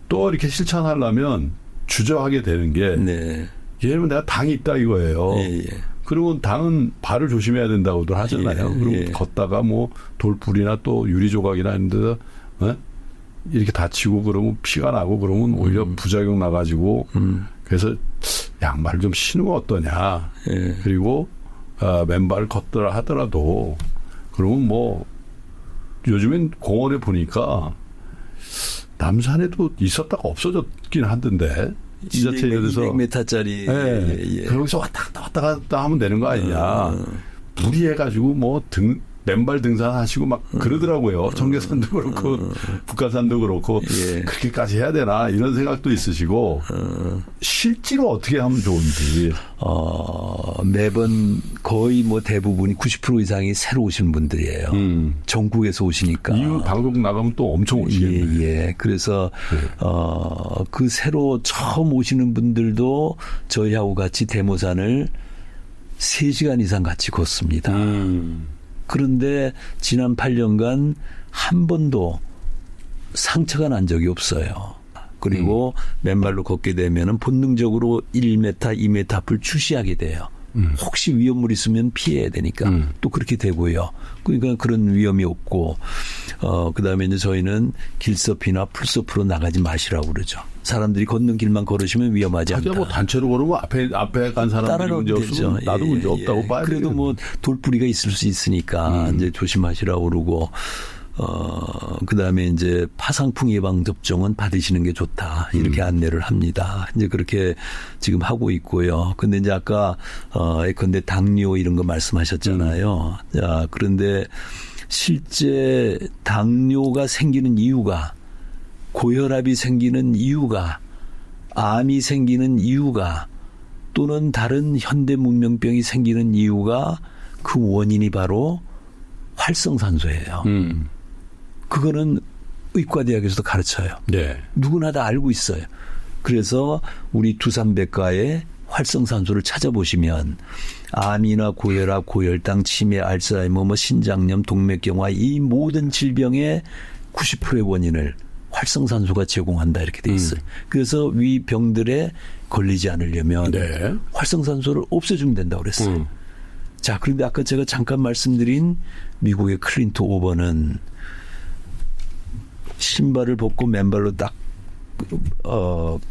또 이렇게 실천하려면 주저하게 되는 게 네. 예를 들면 내가 당이 있다 이거예요. 예. 그러면 당은 발을 조심해야 된다고들 하잖아요. 그럼 예. 걷다가 뭐 돌불이나 또 유리 조각이나 이런 데서 이렇게 다치고 그러면 피가 나고 그러면 오히려 부작용 나가지고 그래서 양말을 좀 신으면 어떠냐. 예. 그리고 맨발을 걷더라 하더라도 그러면 뭐 요즘엔 공원에 보니까 남산에도 있었다가 없어졌긴 하던데 지자체에서 200m짜리 예. 거기서 왔다 갔다 하면 되는 거 아니냐. 무리해가지고 뭐 맨발 등산하시고 막 그러더라고요. 청계산도 그렇고 북한산도 그렇고 예. 그렇게까지 해야 되나 이런 생각도 있으시고 실제로 어떻게 하면 좋은지. 매번 거의 뭐 대부분이 90% 이상이 새로 오신 분들이에요. 전국에서 오시니까. 이후 방송 나가면 또 엄청 오시겠네. 예. 그래서 그 새로 처음 오시는 분들도 저희하고 같이 대모산을 3시간 이상 같이 걷습니다. 그런데 지난 8년간 한 번도 상처가 난 적이 없어요. 그리고 맨발로 걷게 되면은 본능적으로 1m, 2m 앞을 주시하게 돼요. 혹시 위험물이 있으면 피해야 되니까 또 그렇게 되고요. 그러니까 그런 위험이 없고 그다음에 이제 저희는 길서피나 풀서프로 나가지 마시라고 그러죠. 사람들이 걷는 길만 걸으시면 위험하지 않다. 뭐 단체로 걸으면 앞에 간 사람들이 문제 없으면 나도 문제 없다고 봐야 그래도 되겠네. 뭐 돌뿌리가 있을 수 있으니까 이제 조심하시라고 그러고 그다음에 이제 파상풍 예방 접종은 받으시는 게 좋다. 이렇게 안내를 합니다. 이제 그렇게 지금 하고 있고요. 근데 이제 아까 예컨대 당뇨 이런 거 말씀하셨잖아요. 자, 그런데 실제 당뇨가 생기는 이유가 고혈압이 생기는 이유가 암이 생기는 이유가 또는 다른 현대 문명병이 생기는 이유가 그 원인이 바로 활성산소예요. 그거는 의과대학에서도 가르쳐요. 네. 누구나 다 알고 있어요. 그래서 우리 두산백과의 활성산소를 찾아보시면 암이나 고혈압, 고혈당, 치매, 알츠하이머, 신장염, 동맥경화 이 모든 질병의 90%의 원인을 활성산소가 제공한다 이렇게 돼 있어요. 그래서 위 병들에 걸리지 않으려면 네. 활성산소를 없애주면 된다고 그랬어요. 자, 그런데 아까 제가 잠깐 말씀드린 미국의 클린트 오버는 신발을 벗고 맨발로 딱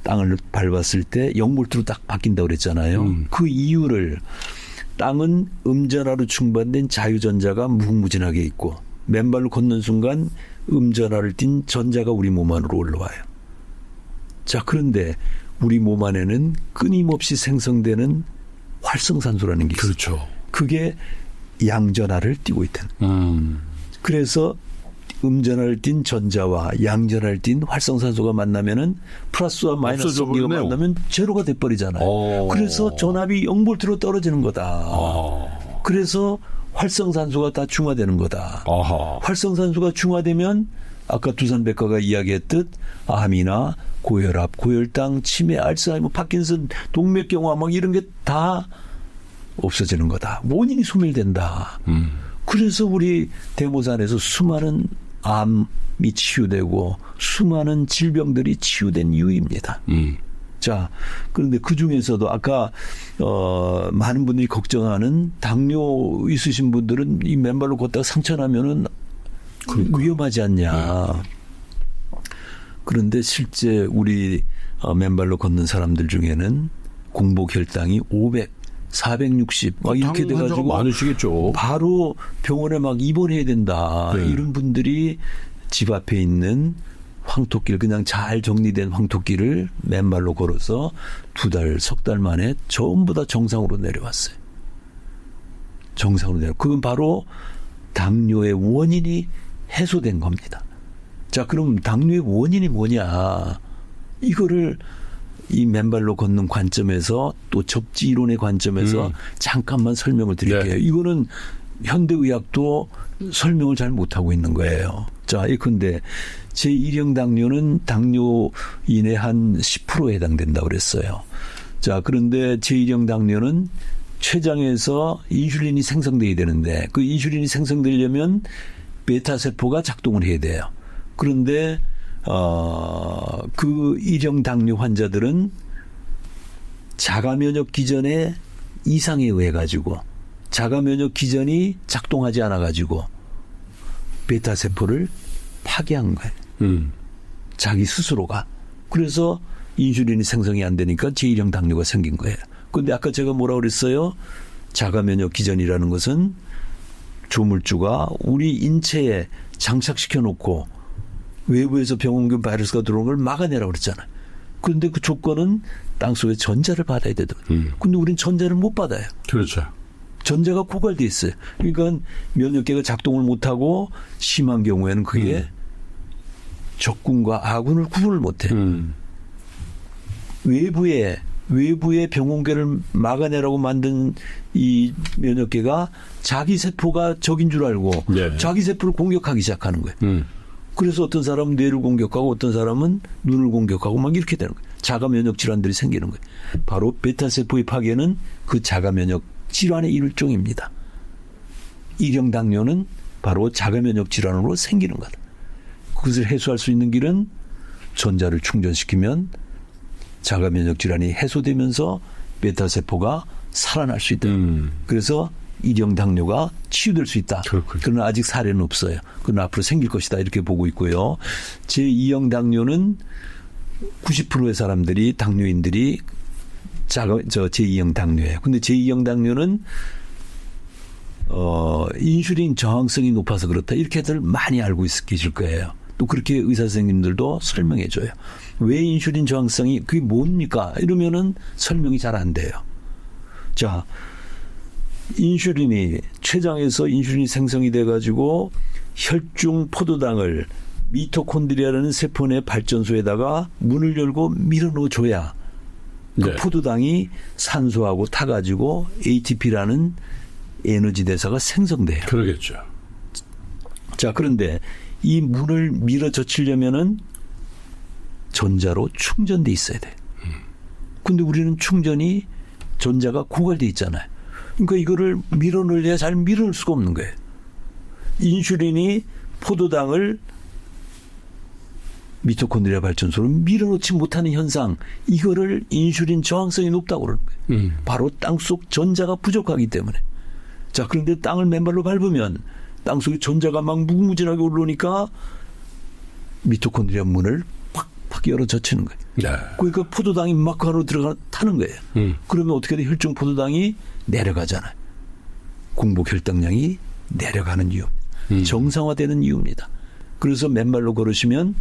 땅을 밟았을 때 0볼트로 딱 바뀐다고 그랬잖아요. 그 이유를 땅은 음전하로 충반된 자유전자가 무궁무진하게 있고 맨발로 걷는 순간 음전하를 띤 전자가 우리 몸 안으로 올라와요. 자, 그런데 우리 몸 안에는 끊임없이 생성되는 활성산소라는 게 있어요. 그렇죠. 그게 양전하를 띠고 있다는. 그래서 음전하를 띤 전자와 양전하를 띤 활성산소가 만나면은 플러스와 마이너스 전기가 만나면 제로가 돼버리잖아요. 그래서 전압이 0볼트로 떨어지는 거다. 그래서 활성산소가 다 중화되는 거다. 활성산소가 중화되면 아까 두산백과가 이야기했듯 암이나 고혈압, 고혈당, 치매, 알츠하이머, 파킨슨, 동맥경화 막 이런 게 다 없어지는 거다. 원인이 소멸된다. 그래서 우리 대모산에서 수많은 암이 치유되고 수많은 질병들이 치유된 이유입니다. 자, 그런데 그 중에서도 아까 많은 분들이 걱정하는 당뇨 있으신 분들은 이 맨발로 걷다가 상처 나면은 위험하지 않냐. 그런데 실제 우리 맨발로 걷는 사람들 중에는 공복 혈당이 500, 460 막 이렇게 돼가지고 많으시겠죠. 바로 병원에 막 입원해야 된다. 네. 이런 분들이 집 앞에 있는 황토길 그냥 잘 정리된 황토길을 맨발로 걸어서 2달, 석 달 만에 전부 다 정상으로 내려왔어요. 정상으로 내려. 그건 바로 당뇨의 원인이 해소된 겁니다. 자, 그럼 당뇨의 원인이 뭐냐? 이거를 이 맨발로 걷는 관점에서 또 접지 이론의 관점에서 잠깐만 설명을 드릴게요. 네. 이거는 현대의학도 설명을 잘 못하고 있는 거예요. 자, 예컨대 제1형 당뇨는 당뇨인의 한 10%에 해당된다고 그랬어요. 자, 그런데 제1형 당뇨는 췌장에서 인슐린이 생성돼야 되는데 그 인슐린이 생성되려면 베타세포가 작동을 해야 돼요. 그런데 그 1형 당뇨 환자들은 자가면역 기전에 이상에 의해 가지고 자가면역 기전이 작동하지 않아 가지고 베타세포를 파괴한 거예요. 자기 스스로가. 그래서 인슐린이 생성이 안 되니까 제1형 당뇨가 생긴 거예요. 그런데 아까 제가 뭐라고 그랬어요? 자가면역 기전이라는 것은 조물주가 우리 인체에 장착시켜 놓고 외부에서 병원균 바이러스가 들어오는 걸 막아내라고 그랬잖아요. 그런데 그 조건은 땅속에 전자를 받아야 되거든요. 근데 우린 전자를 못 받아요. 그렇죠. 전자가 고갈돼 있어요. 그러니까 면역계가 작동을 못하고 심한 경우에는 그게 적군과 아군을 구분을 못해요. 외부의 병원계를 막아내라고 만든 이 면역계가 자기 세포가 적인 줄 알고 네. 자기 세포를 공격하기 시작하는 거예요. 그래서 어떤 사람은 뇌를 공격하고 어떤 사람은 눈을 공격하고 막 이렇게 되는 거예요. 자가 면역 질환들이 생기는 거예요. 바로 베타세포의 파괴는 그 자가 면역 질환의 일종입니다. 1형 당뇨는 바로 자가 면역 질환으로 생기는 거다. 그것을 해소할 수 있는 길은 전자를 충전시키면 자가 면역 질환이 해소되면서 베타세포가 살아날 수 있다. 그래서 1형 당뇨가 치유될 수 있다. 그렇군요. 그러나 아직 사례는 없어요. 그러나 앞으로 생길 것이다. 이렇게 보고 있고요. 제2형 당뇨는 90%의 사람들이 당뇨인들이 제2형 당뇨예요. 근데 제2형 당뇨는 인슐린 저항성이 높아서 그렇다. 이렇게들 많이 알고 계실 거예요. 또 그렇게 의사 선생님들도 설명해 줘요. 왜 인슐린 저항성이 그게 뭡니까? 이러면은 설명이 잘 안 돼요. 자, 인슐린이 췌장에서 인슐린이 생성이 돼 가지고 혈중 포도당을 미토콘드리아라는 세포 내 발전소에다가 문을 열고 밀어넣어 줘야 그 네. 포도당이 산소하고 타가지고 ATP라는 에너지 대사가 생성돼요. 그러겠죠. 자, 그런데 이 문을 밀어 젖히려면은 전자로 충전돼 있어야 돼. 근데 우리는 충전이 전자가 고갈돼 있잖아요. 그러니까 이거를 밀어 넣어야 잘 밀어 넣을 수가 없는 거예요. 인슐린이 포도당을 미토콘드리아 발전소로 밀어넣지 못하는 현상, 이거를 인슐린 저항성이 높다고 그러는 거예요. 바로 땅속 전자가 부족하기 때문에. 자, 그런데 땅을 맨발로 밟으면 땅속에 전자가 막 무궁무진하게 올라오니까 미토콘드리아 문을 팍팍 열어 젖히는 거예요. 네. 그러니까 포도당이 막 그 안으로 들어가 타는 거예요. 그러면 어떻게 돼? 혈중 포도당이 내려가잖아요. 공복 혈당량이 내려가는 이유입니다. 정상화되는 이유입니다. 그래서 맨발로 걸으시면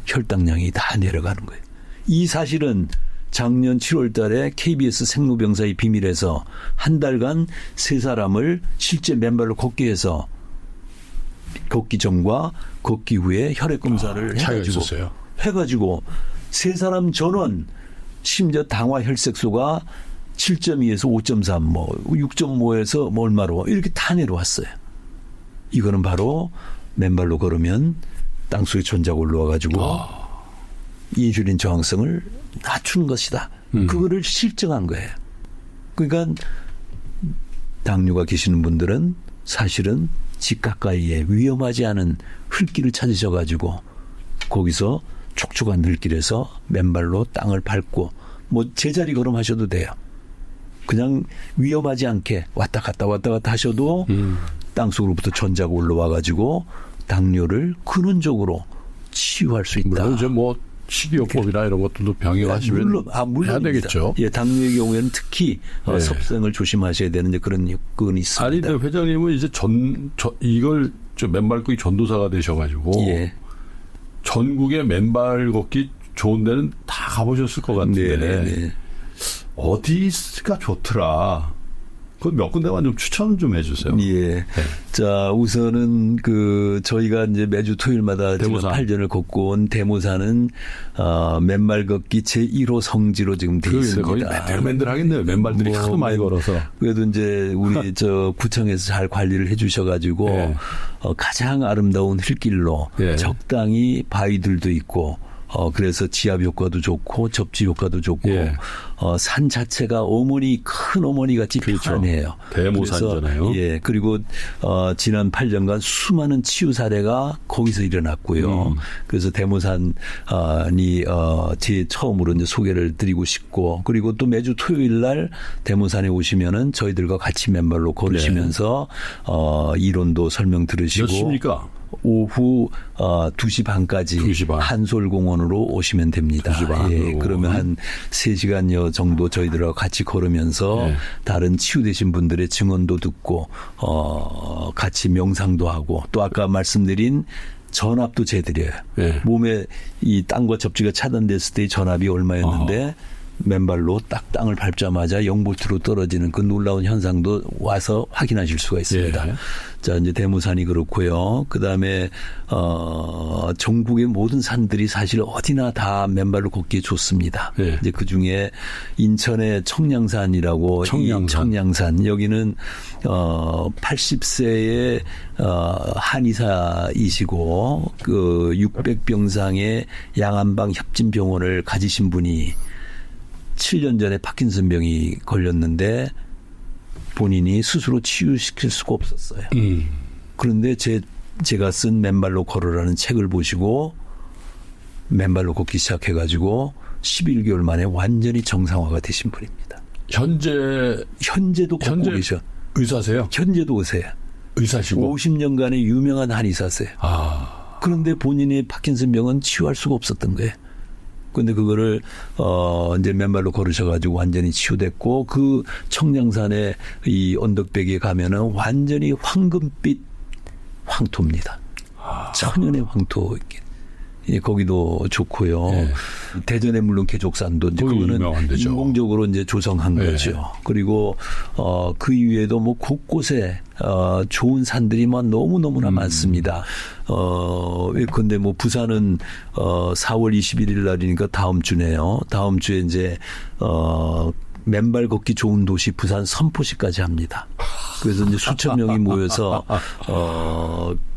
혈당량이 다 내려가는 거예요. 이 사실은 작년 7월 달에 KBS 생로병사의 비밀에서 한 달간 3사람을 실제 맨발로 걷게 해서 걷기 전과 걷기 후에 혈액 검사를 해가지고 3사람 전원 심지어 당화 혈색소가 7.2에서 5.3, 뭐 6.5에서 뭐 얼마로 이렇게 다 내려왔어요. 이거는 바로 맨발로 걸으면 땅속에 전자가 올라와가지고 인슐린 저항성을 낮추는 것이다. 그거를 실증한 거예요. 그러니까 당뇨가 계시는 분들은 사실은 집 가까이에 위험하지 않은 흙길을 찾으셔가지고 거기서 촉촉한 들길에서 맨발로 땅을 밟고 뭐 제자리 걸음하셔도 돼요. 그냥 위험하지 않게 왔다 갔다 하셔도 땅속으로부터 전자가 올라와가지고 당뇨를 근원적으로 치유할 수 있다. 물론 이제 뭐 식이요법이나 이런 것들도 병행하시면 물론 해야 되겠죠. 예, 당뇨의 경우에는 특히 네. 섭생을 조심하셔야 되는 그런 요건이 있습니다. 아니, 근데 회장님은 이제 이걸 맨발 걷기 전도사가 되셔가지고 예. 전국에 맨발 걷기 좋은 데는 다 가보셨을 것 같은데 네네네. 어디가 좋더라? 그 몇 군데만 좀 추천 좀 해주세요. 예. 네. 자, 우선은 저희가 이제 매주 토요일마다 대모산. 8전을 걷고 온 대모산은 맨발 걷기 제1호 성지로 지금 돼 있습니다. 거의 맨들맨들하겠네요. 맨발들이 하도 많이 걸어서. 그래도 이제 우리 구청에서 잘 관리를 해주셔가지고 네. 가장 아름다운 흙길로 네. 적당히 바위들도 있고. 그래서 지압 효과도 좋고 접지 효과도 좋고 예. 산 자체가 큰 어머니 같이 편해요. 대모산이잖아요. 예. 그리고 지난 8년간 수많은 치유 사례가 거기서 일어났고요. 그래서 대모산이 제 처음으로 이제 소개를 드리고 싶고, 그리고 또 매주 토요일 날 대모산에 오시면은 저희들과 같이 맨발로 걸으시면서 이론도 설명 들으시고. 몇 시입니까? 오후 2시 반까지 2시 반. 한솔공원으로 오시면 됩니다. 2시 반. 예, 그러면 한 3시간여 정도 저희들하고 같이 걸으면서 네. 다른 치유되신 분들의 증언도 듣고 같이 명상도 하고, 또 아까 말씀드린 전압도 재드려요. 네. 몸에 이 땅과 접지가 차단됐을 때의 전압이 얼마였는데 맨발로 딱 땅을 밟자마자 0볼트로 떨어지는 그 놀라운 현상도 와서 확인하실 수가 있습니다. 예. 자, 이제 대모산이 그렇고요. 그다음에 전국의 모든 산들이 사실 어디나 다 맨발로 걷기에 좋습니다. 예. 이제 그중에 인천의 청량산이라고 청량산 여기는 80세의 한의사이시고 그 600병상의 양안방 협진병원을 가지신 분이 7년 전에 파킨슨병이 걸렸는데 본인이 스스로 치유시킬 수가 없었어요. 그런데 제가 쓴 맨발로 걸으라는 책을 보시고 맨발로 걷기 시작해가지고 11개월 만에 완전히 정상화가 되신 분입니다. 현재도 걷고 계셔. 의사세요? 현재도 오세요. 의사시고 50년간의 유명한 한의사세요. 그런데 본인이 파킨슨병은 치유할 수가 없었던 거예요. 근데 그거를 이제 맨발로 걸으셔가지고 완전히 치유됐고, 그 청량산의 이 언덕배기에 가면은 완전히 황금빛 황토입니다. 천연의 황토. 예, 거기도 좋고요. 네. 대전에 물론 개족산도 이제 그거는 인공적으로 이제 조성한 네. 거죠. 그리고 그 이외에도 뭐 곳곳에 좋은 산들이 막 너무너무나 많습니다. 근데 뭐 부산은 4월 21일 날이니까 다음 주네요. 다음 주에 이제 맨발 걷기 좋은 도시 부산 선포시까지 합니다. 그래서 이제 수천 명이 모여서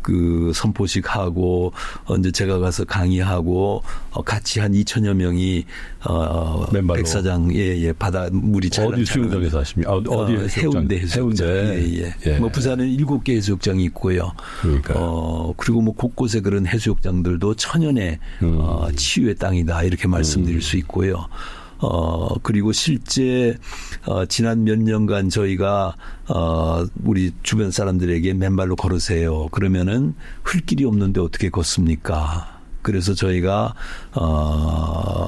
그 선포식 하고 이제 제가 가서 강의하고 같이 한 2천여 명이 맨발로. 백사장 바다 물이 어디 수영장에서 하십니까? 어디 해운대 해수욕장. 예. 뭐 부산은 7개 해수욕장이 있고요. 그러니까. 그리고 뭐 곳곳에 그런 해수욕장들도 천연의 치유의 땅이다 이렇게 말씀드릴 수 있고요. 그리고 실제, 지난 몇 년간 저희가, 우리 주변 사람들에게 맨발로 걸으세요. 그러면은 흘길이 없는데 어떻게 걷습니까? 그래서 저희가,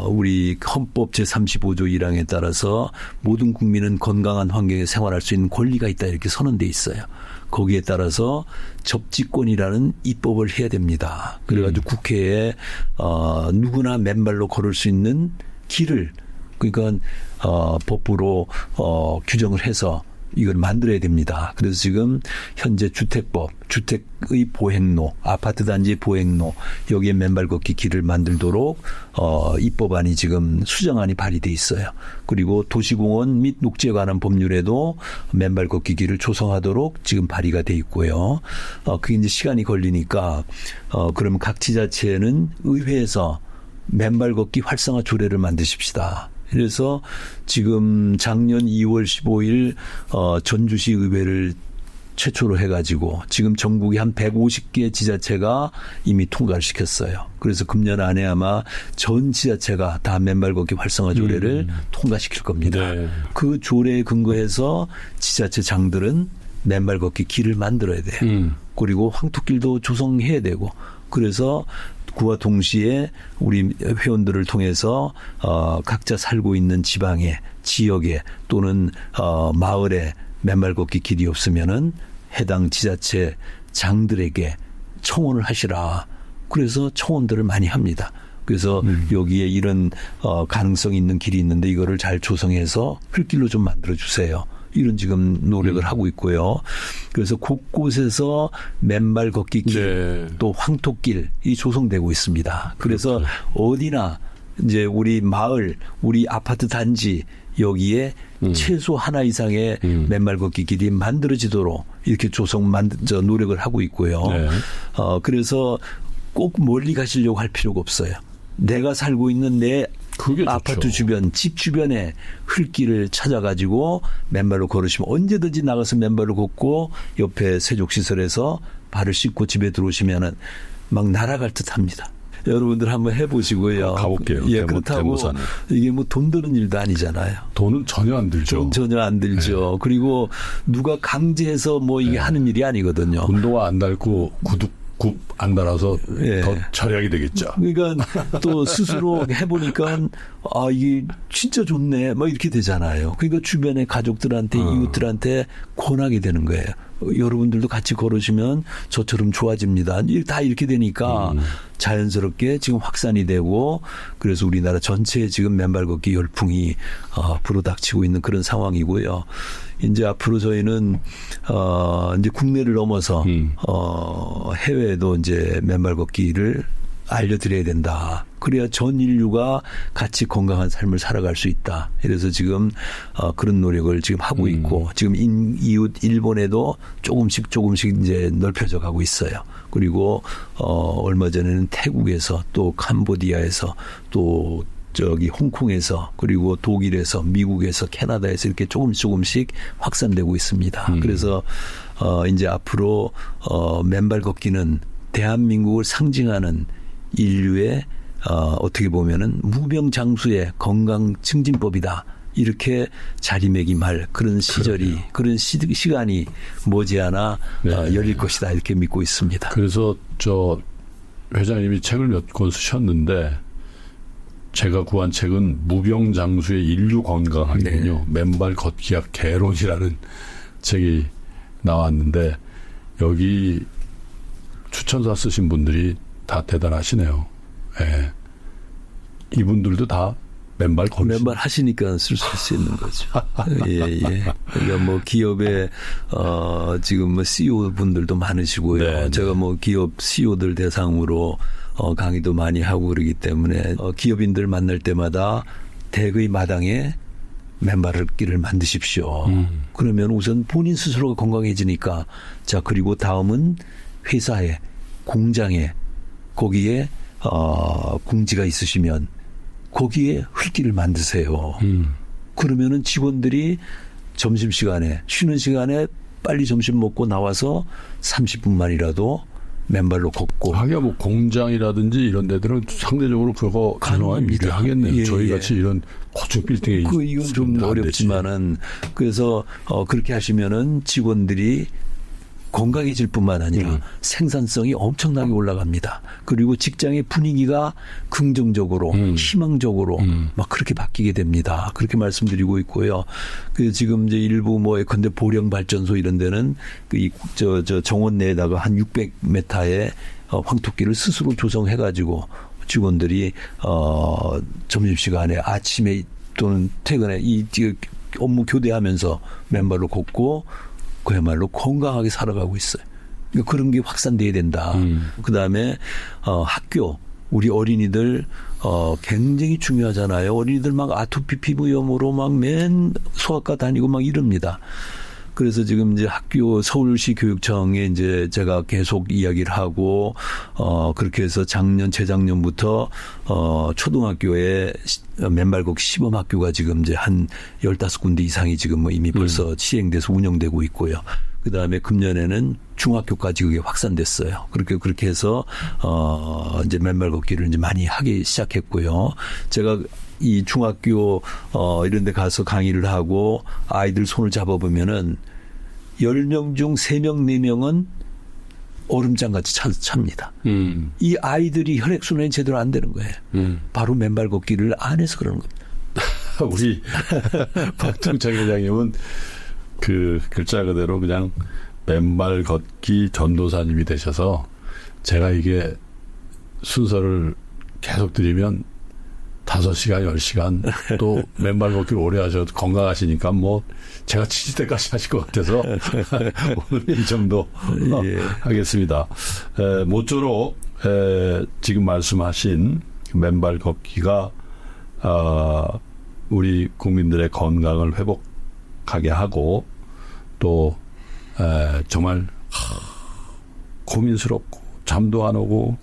우리 헌법 제35조 1항에 따라서 모든 국민은 건강한 환경에 생활할 수 있는 권리가 있다 이렇게 선언돼 있어요. 거기에 따라서 접지권이라는 입법을 해야 됩니다. 그래가지고 국회에, 누구나 맨발로 걸을 수 있는 길을 그러니까 법으로 규정을 해서 이걸 만들어야 됩니다. 그래서 지금 현재 주택법, 주택의 보행로, 아파트 단지 보행로 여기에 맨발 걷기 길을 만들도록 입법안이 지금 수정안이 발의돼 있어요. 그리고 도시공원 및 녹지에 관한 법률에도 맨발 걷기 길을 조성하도록 지금 발의가 돼 있고요. 그게 이제 시간이 걸리니까 그러면 각 지자체는 의회에서 맨발 걷기 활성화 조례를 만드십시다. 그래서 지금 작년 2월 15일 전주시 의회를 최초로 해가지고 지금 전국에 한 150개 지자체가 이미 통과를 시켰어요. 그래서 금년 안에 아마 전 지자체가 다 맨발 걷기 활성화 조례를 통과시킬 겁니다. 네. 그 조례에 근거해서 지자체장들은 맨발 걷기 길을 만들어야 돼요. 그리고 황토길도 조성해야 되고 그래서 그와 동시에 우리 회원들을 통해서 각자 살고 있는 지방에 지역에 또는 마을에 맨발 걷기 길이 없으면은 해당 지자체 장들에게 청원을 하시라. 그래서 청원들을 많이 합니다. 그래서 여기에 이런 가능성이 있는 길이 있는데 이거를 잘 조성해서 흘길로 좀 만들어 주세요. 이런 지금 노력을 하고 있고요. 그래서 곳곳에서 맨발 걷기 길, 또 황토길이 조성되고 있습니다. 그래서 그렇죠. 어디나 이제 우리 마을, 우리 아파트 단지 여기에 최소 하나 이상의 맨발 걷기 길이 만들어지도록 이렇게 노력을 하고 있고요. 네. 그래서 꼭 멀리 가시려고 할 필요가 없어요. 내가 살고 있는 내 그게 아파트 좋죠. 주변, 집 주변에 흘길을 찾아가지고 맨발로 걸으시면 언제든지 나가서 맨발로 걷고 옆에 세족시설에서 발을 씻고 집에 들어오시면은 막 날아갈 듯 합니다. 여러분들 한번 해보시고요. 가볼게요. 예, 그렇다고 대모산에. 이게 뭐 돈 드는 일도 아니잖아요. 돈은 전혀 안 들죠. 돈 전혀 안 들죠. 네. 그리고 누가 강제해서 뭐 이게 하는 일이 아니거든요. 운동화 안 달고 굽 안 달아서 예. 더 절약이 되겠죠. 그러니까 또 스스로 해보니까 이게 진짜 좋네. 뭐 이렇게 되잖아요. 그러니까 주변의 가족들한테 이웃들한테 권하게 되는 거예요. 여러분들도 같이 걸으시면 저처럼 좋아집니다. 다 이렇게 되니까 자연스럽게 지금 확산이 되고 그래서 우리나라 전체에 지금 맨발 걷기 열풍이 불어닥치고 있는 그런 상황이고요. 이제 앞으로 저희는 이제 국내를 넘어서 해외에도 이제 맨발 걷기를 알려드려야 된다. 그래야 전 인류가 같이 건강한 삶을 살아갈 수 있다. 그래서 지금 그런 노력을 지금 하고 있고 지금 이웃 일본에도 조금씩 이제 넓혀져 가고 있어요. 그리고 얼마 전에는 태국에서 또 캄보디아에서 또 저기 홍콩에서 그리고 독일에서 미국에서 캐나다에서 이렇게 조금씩 확산되고 있습니다. 그래서 이제 앞으로 맨발 걷기는 대한민국을 상징하는 인류의 어떻게 보면은 무병장수의 건강 증진법이다. 이렇게 자리매김할 그런 시절이 그러네요. 그런 시간이 머지않아 열릴 것이다 이렇게 믿고 있습니다. 그래서 저 회장님이 책을 몇 권 쓰셨는데 제가 구한 책은 무병장수의 인류 건강학이군요. 맨발 걷기학 개론이라는 책이 나왔는데 여기 추천사 쓰신 분들이 다 대단하시네요. 예. 이분들도 다 맨발 걸으시죠. 맨발 하시니까 쓸 수 있는 거죠. 예. 그러니까 뭐 기업의 지금 뭐 CEO 분들도 많으시고요. 네, 제가 뭐 기업 CEO들 대상으로 강의도 많이 하고 그러기 때문에 기업인들 만날 때마다 대의 마당에 맨발길을 만드십시오. 그러면 우선 본인 스스로가 건강해지니까 자 그리고 다음은 회사에 공장에 거기에 궁지가 있으시면 거기에 흙길을 만드세요. 그러면은 직원들이 점심시간에 쉬는 시간에 빨리 점심 먹고 나와서 30분만이라도 맨발로 걷고. 하긴 뭐 공장이라든지 이런 데들은 상대적으로 그거 가능한 일이 하겠네요. 예, 저희 예. 같이 이런 고층 빌딩에 이건 좀 어렵지만은 그래서 그렇게 하시면은 직원들이 건강해질 뿐만 아니라 생산성이 엄청나게 올라갑니다. 그리고 직장의 분위기가 긍정적으로 희망적으로 막 그렇게 바뀌게 됩니다. 그렇게 말씀드리고 있고요. 그 지금 이제 일부 뭐 예컨대 보령 발전소 이런 데는 저 정원 내에다가 한 600m의 황토길을 스스로 조성해 가지고 직원들이 점심시간에 아침에 또는 퇴근에 이 업무 교대하면서 맨발로 걷고 그야말로 건강하게 살아가고 있어요. 그러니까 그런 게 확산돼야 된다. 그다음에 학교 우리 어린이들 굉장히 중요하잖아요. 어린이들 막 아토피 피부염으로 막 맨 소아과 다니고 막 이럽니다. 그래서 지금 이제 학교 서울시 교육청에 이제 제가 계속 이야기를 하고 그렇게 해서 재작년부터 초등학교에 맨발 걷기 시범 학교가 지금 이제 한 15군데 이상이 지금 뭐 이미 벌써 시행돼서 운영되고 있고요. 그다음에 금년에는 중학교까지 그게 확산됐어요. 그렇게 해서 이제 맨발 걷기를 이제 많이 하기 시작했고요. 제가 이 중학교 이런 데 가서 강의를 하고 아이들 손을 잡아보면은 10명 중 3명, 4명은 얼음장같이 찹니다. 이 아이들이 혈액순환이 제대로 안 되는 거예요. 바로 맨발 걷기를 안 해서 그러는 겁니다. 우리 박동창 회장님은 그 글자 그대로 그냥 맨발 걷기 전도사님이 되셔서 제가 이게 순서를 계속 드리면 5시간, 10시간 또 맨발 걷기를 오래 하셔도 건강하시니까 뭐 제가 70대까지 하실 것 같아서 오늘 이 정도 예. 하겠습니다. 모쪼록 지금 말씀하신 맨발 걷기가 우리 국민들의 건강을 회복하게 하고 또 정말 고민스럽고 잠도 안 오고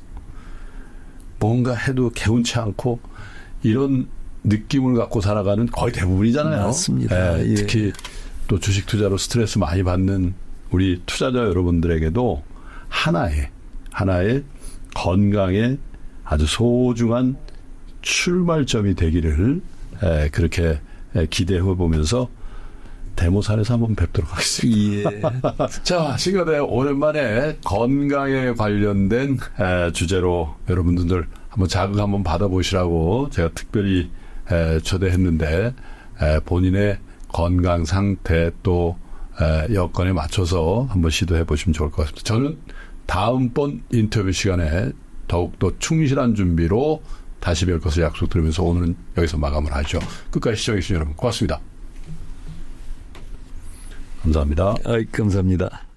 뭔가 해도 개운치 않고 이런 느낌을 갖고 살아가는 거의 대부분이잖아요. 맞습니다. 예. 특히 또 주식 투자로 스트레스 많이 받는 우리 투자자 여러분들에게도 하나의 건강의 아주 소중한 출발점이 되기를 그렇게 기대해 보면서 데모산에서 한번 뵙도록 하겠습니다. 예. 자, 시간에 오랜만에 건강에 관련된 주제로 여러분들 한번 자극 한번 받아보시라고 제가 특별히 초대했는데 본인의 건강 상태 또 여건에 맞춰서 한번 시도해 보시면 좋을 것 같습니다. 저는 다음번 인터뷰 시간에 더욱더 충실한 준비로 다시 뵐 것을 약속드리면서 오늘은 여기서 마감을 하죠. 끝까지 시청해주신 여러분 고맙습니다. 감사합니다. 감사합니다.